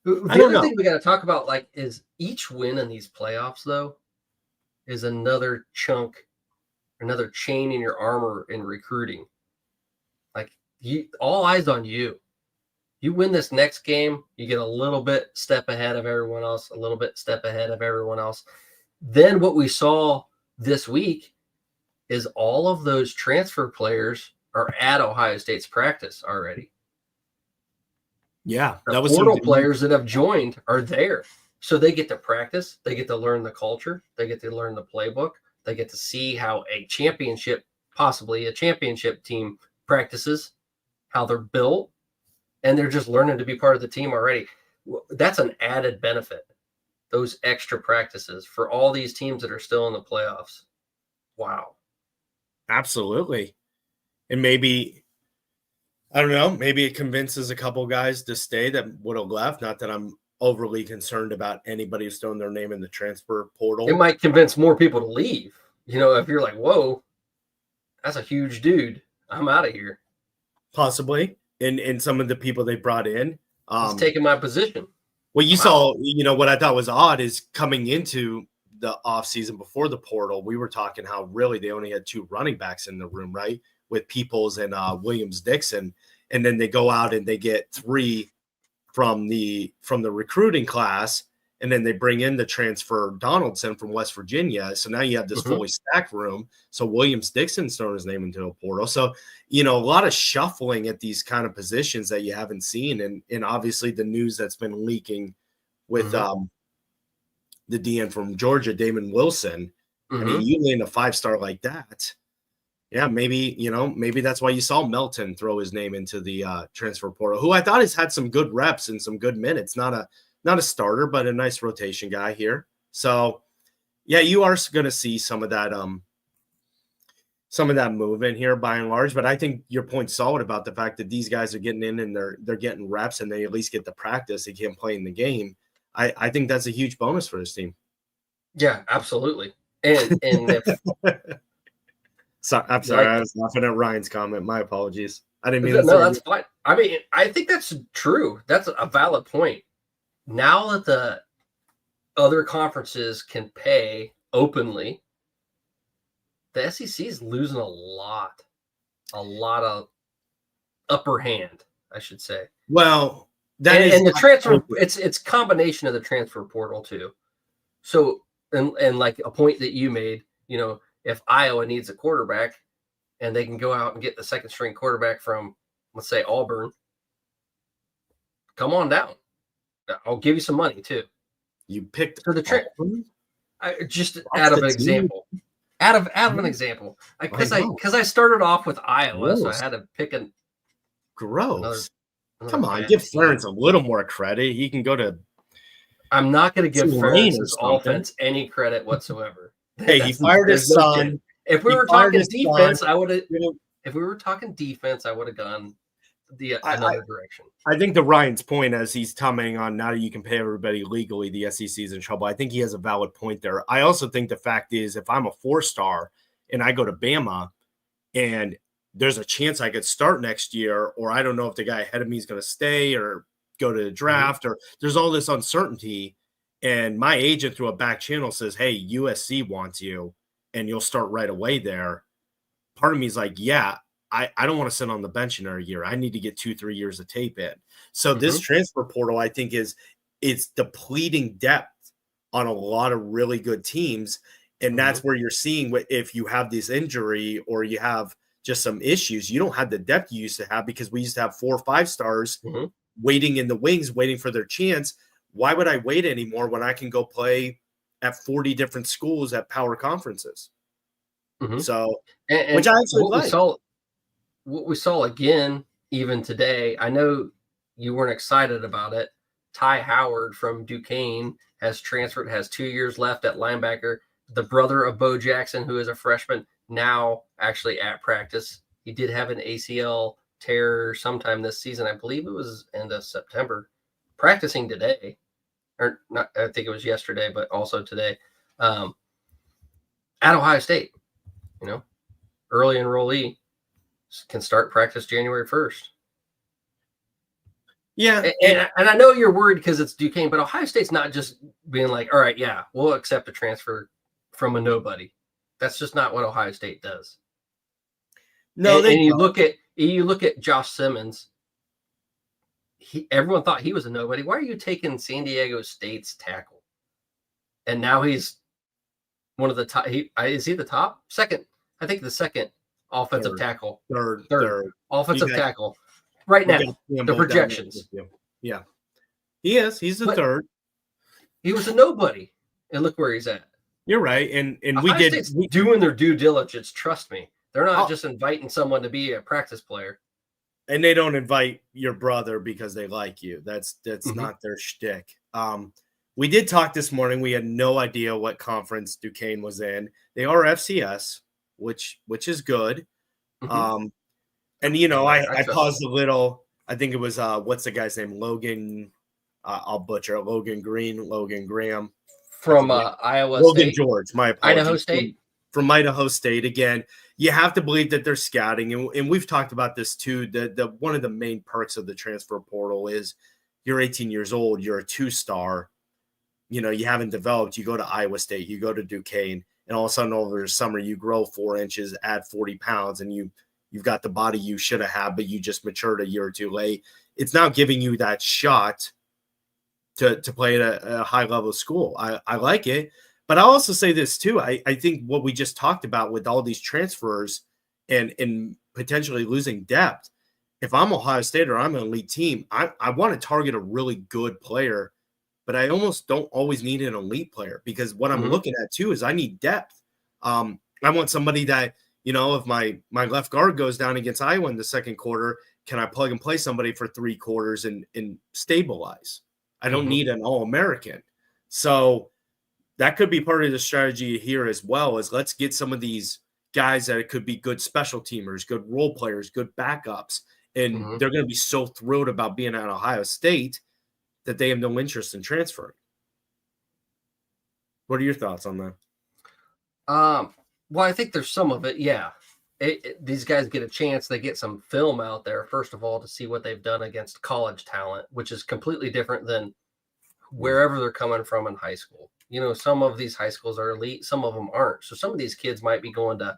The other thing we got to talk about, like, is each win in these playoffs, though, is another chunk, another chain in your armor in recruiting. Like, all eyes on you. You win this next game, you get a little bit step ahead of everyone else, a little bit step ahead of everyone else. Then what we saw this week is all of those transfer players are at Ohio State's practice already. Yeah, the portal players that have joined are there. So they get to practice, they get to learn the culture, they get to learn the playbook, they get to see how possibly a championship team practices, how they're built, and they're just learning to be part of the team already. That's an added benefit, those extra practices for all these teams that are still in the playoffs. Wow. Absolutely. And maybe, I don't know, maybe it convinces a couple guys to stay that would have left. Not that I'm overly concerned about anybody who's throwing their name in the transfer portal. It might convince more people to leave. You know, if you're like, whoa, that's a huge dude, I'm out of here. Possibly. And some of the people they brought in. He's taking my position. Well, you saw, what I thought was odd is coming into the offseason before the portal, we were talking how really they only had 2 running backs in the room, right? With Peoples and Williams-Dixon. And then they go out and they get 3 from the recruiting class. And then they bring in the transfer Donaldson from West Virginia. So now you have this fully stacked room. So Williams-Dixon's thrown his name into a portal. So, a lot of shuffling at these kind of positions that you haven't seen. And obviously the news that's been leaking with the DN from Georgia, Damon Wilson. I mean, you land a 5-star like that. Yeah, maybe that's why you saw Melton throw his name into the transfer portal, who I thought has had some good reps and some good minutes. Not a starter, but a nice rotation guy here. So, yeah, you are going to see some of that movement here by and large. But I think your point's solid about the fact that these guys are getting in and they're getting reps and they at least get the practice. They can play in the game. I think that's a huge bonus for this team. Yeah, absolutely. And if I'm sorry, I was laughing at Ryan's comment. My apologies. I didn't mean to. No, that's fine. I mean, I think that's true. That's a valid point. Now that the other conferences can pay openly, the SEC is losing a lot of upper hand, I should say. Well, and the transfer, it's combination of the transfer portal too. So, and like a point that you made, if Iowa needs a quarterback and they can go out and get the second string quarterback from, let's say, Auburn, come on down. I'll give you some money too. You picked for the just out of an example. Out of an example, because I started off with Iowa, so I had to pick a gross. Come on, give Ferentz a little more credit. He can go to. I'm not going to give Ferentz's offense any credit whatsoever. Hey, he fired his son. If we were talking defense, I would have. if we were talking defense, I would have gone I- another direction. I think to Ryan's point, as he's commenting on now that you can pay everybody legally, the SEC is in trouble. I think he has a valid point there. I also think the fact is, if I'm a 4-star and I go to Bama and there's a chance I could start next year, or I don't know if the guy ahead of me is going to stay or go to the draft, or there's all this uncertainty. And my agent through a back channel says, hey, USC wants you and you'll start right away there. Part of me is like, yeah, I don't want to sit on the bench another year. I need to get 2-3 years of tape in. So this transfer portal, I think, is depleting depth on a lot of really good teams. And that's where you're seeing if you have this injury or you have just some issues, you don't have the depth you used to have, because we used to have 4 or 5 stars waiting in the wings, waiting for their chance. Why would I wait anymore when I can go play at 40 different schools at power conferences? So, and which I actually like. What we saw again, even today, I know you weren't excited about it. Ty Howard from Duquesne has transferred, has 2 years left at linebacker. The brother of Bo Jackson, who is a freshman, now actually at practice. He did have an ACL tear sometime this season. I believe it was end of September. Practicing today, or not, I think it was yesterday, but also today, at Ohio State. Early enrollee, can start practice January 1st. Yeah. And I know you're worried because it's Duquesne, but Ohio State's not just being like, all right, yeah, we'll accept a transfer from a nobody. That's just not what Ohio State does. No, and you look at Josh Simmons. Everyone thought he was a nobody. Why are you taking San Diego State's tackle? And now he's one of the top. Is he the top? Second, I think the second offensive tackle. Third offensive tackle. Right now, the projections. Yeah. He is. He's the third. He was a nobody. And look where he's at. You're right. And Ohio State's doing their due diligence. Trust me. They're not just inviting someone to be a practice player. And they don't invite your brother because they like you. That's not their shtick. We did talk this morning. We had no idea what conference Duquesne was in. They are FCS, which is good. And I paused a little. I think it was what's the guy's name? Logan. I'll butcher it. Logan Graham from Iowa Logan State. George. My apologies. Idaho State. From Idaho State again. You have to believe that they're scouting, and we've talked about this too. The one of the main perks of the transfer portal is you're 18 years old, you're a 2-star. You haven't developed. You go to Iowa State, you go to Duquesne, and all of a sudden over the summer you grow 4 inches, add 40 pounds, and you've got the body you should have had, but you just matured a year or two late. It's now giving you that shot to play at a high level school. I like it. But I'll also say this too. I think what we just talked about with all these transfers and potentially losing depth, if I'm Ohio State or I'm an elite team, I want to target a really good player, but I almost don't always need an elite player, because what I'm looking at too is I need depth. I want somebody that, if my left guard goes down against Iowa in the second quarter, can I plug and play somebody for 3 quarters and stabilize? I don't need an All-American. So that could be part of the strategy here as well, is let's get some of these guys that could be good special teamers, good role players, good backups. And they're going to be so thrilled about being at Ohio State that they have no interest in transferring. What are your thoughts on that? Well, I think there's some of it. Yeah. These guys get a chance. They get some film out there, first of all, to see what they've done against college talent, which is completely different than wherever they're coming from in high school. Some of these high schools are elite, some of them aren't. So some of these kids might be going to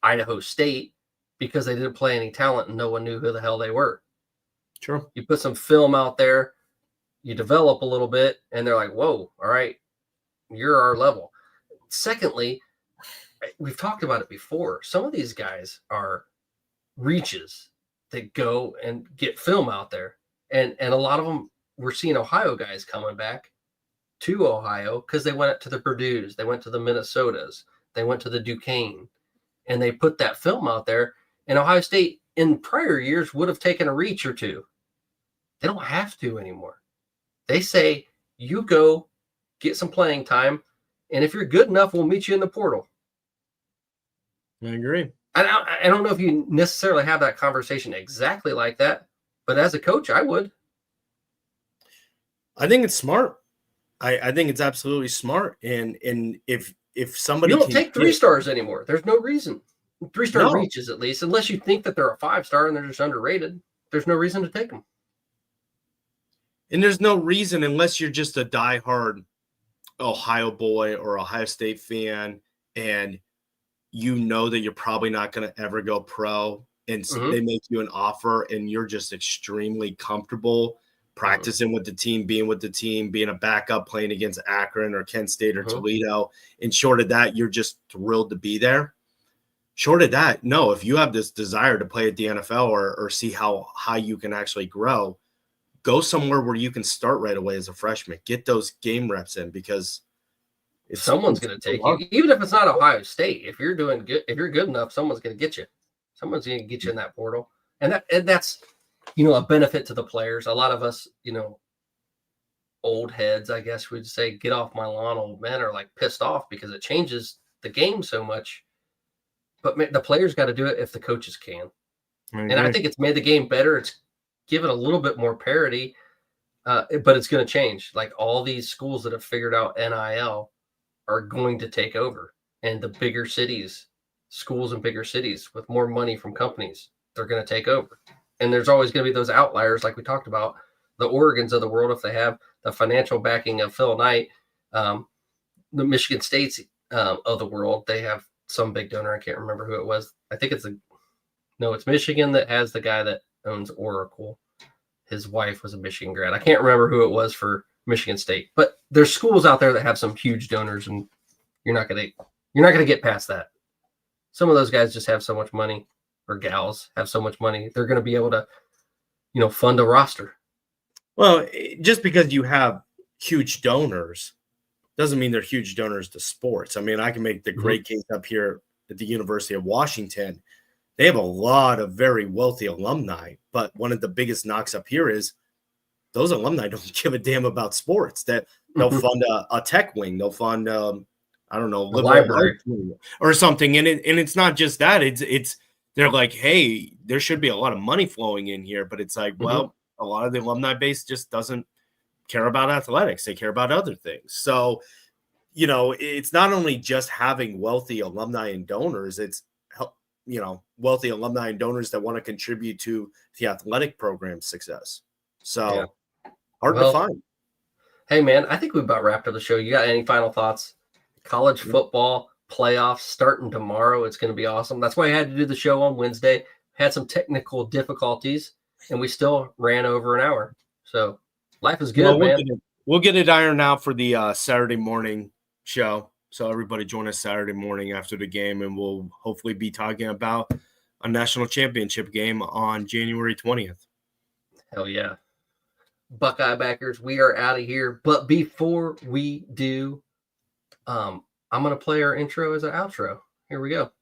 Idaho State because they didn't play any talent and no one knew who the hell they were. Sure. You put some film out there, you develop a little bit, and they're like, whoa, all right, you're our level. Secondly, we've talked about it before. Some of these guys are reaches that go and get film out there. And a lot of them, we're seeing Ohio guys coming back to Ohio because they went to the Purdue's, they went to the Minnesotas, they went to the Duquesne, and they put that film out there. And Ohio State in prior years would have taken a reach or two. They don't have to anymore. They say, you go get some playing time, and if you're good enough, we'll meet you in the portal. I agree. I don't know if you necessarily have that conversation exactly like that, but as a coach, I would. I think it's smart. I think it's absolutely smart. And if somebody You don't can take 3-stars anymore. There's no reason. 3-star No. reaches, at least, unless you think that they're a 5-star and they're just underrated. There's no reason to take them. And there's no reason unless you're just a diehard Ohio boy or Ohio State fan, and you know that you're probably not going to ever go pro, and they make you an offer, and you're just extremely comfortable practicing with the team, being a backup, playing against Akron or Kent State or Toledo. And short of that, you're just thrilled to be there. Short of that, no, if you have this desire to play at the NFL or see how high you can actually grow, go somewhere where you can start right away as a freshman. Get those game reps in, because someone's going to take you, even if it's not Ohio State. If you're doing good, if you're good enough, someone's going to get you. Someone's going to get you in that portal, and that's a benefit to the players. A lot of us, old heads, I guess we'd say, get off my lawn, old men, are like pissed off because it changes the game so much. But the players got to do it if the coaches can, and I think it's made the game better. It's given a little bit more parity, but it's going to change. Like all these schools that have figured out NIL are going to take over, and the bigger cities, schools in bigger cities with more money from companies, they're going to take over. And there's always going to be those outliers, like we talked about, the Oregons of the world, if they have the financial backing of Phil Knight, the Michigan States of the world, they have some big donor. I can't remember who it was. I think it's Michigan that has the guy that owns Oracle. His wife was a Michigan grad. I can't remember who it was for Michigan State, but there's schools out there that have some huge donors, and you're not going to get past that. Some of those guys just have so much money, or gals have so much money, they're going to be able to, fund a roster. Well, just because you have huge donors doesn't mean they're huge donors to sports. I mean, I can make the great case up here at the University of Washington. They have a lot of very wealthy alumni, but one of the biggest knocks up here is those alumni don't give a damn about sports. That they'll fund a tech wing, they'll fund I don't know, library or something. And it's not just that. It's they're like, hey, there should be a lot of money flowing in here, but it's like, well, a lot of the alumni base just doesn't care about athletics. They care about other things. So, it's not only just having wealthy alumni and donors, it's, wealthy alumni and donors that want to contribute to the athletic program's success. So hard to find. Hey, man, I think we about wrapped up the show. You got any final thoughts? College football playoffs starting tomorrow. It's going to be awesome. That's why I had to do the show on Wednesday. Had some technical difficulties, and we still ran over an hour. So life is good, man. We'll get it ironed out for the Saturday morning show. So everybody join us Saturday morning after the game, and we'll hopefully be talking about a national championship game on January 20th. Hell yeah. Buckeye backers, we are out of here. But before we do, I'm going to play our intro as an outro. Here we go.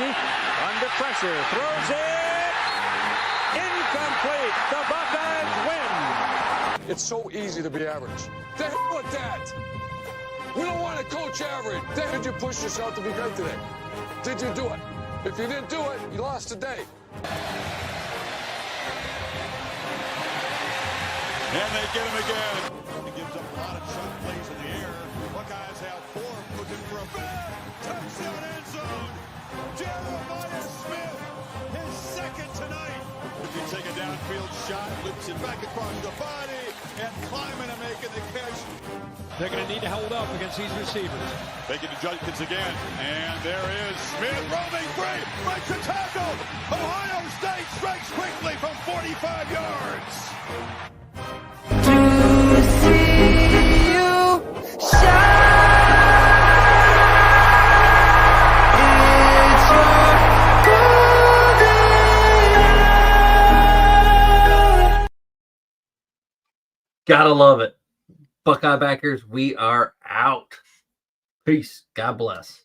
Under pressure, throws it, incomplete. The Buckeyes win. It's so easy to be average. The hell with that. We don't want to coach average. Did you push yourself to be great today? Did you do it? If you didn't do it, you lost today. And they get him again. He gives up a lot of shot plays in the air. Buckeyes have 4, looking for a big touchdown end zone. Jeremiah Smith, his second tonight. If you take a downfield shot, loops it back across the body, and climbing and making the catch. They're going to need to hold up against these receivers. Taking to Judkins again, and there is Smith roaming free, breaks the tackle. Ohio State strikes quickly from 45 yards. To see you shine. Gotta love it. Buckeye backers, we are out. Peace. God bless.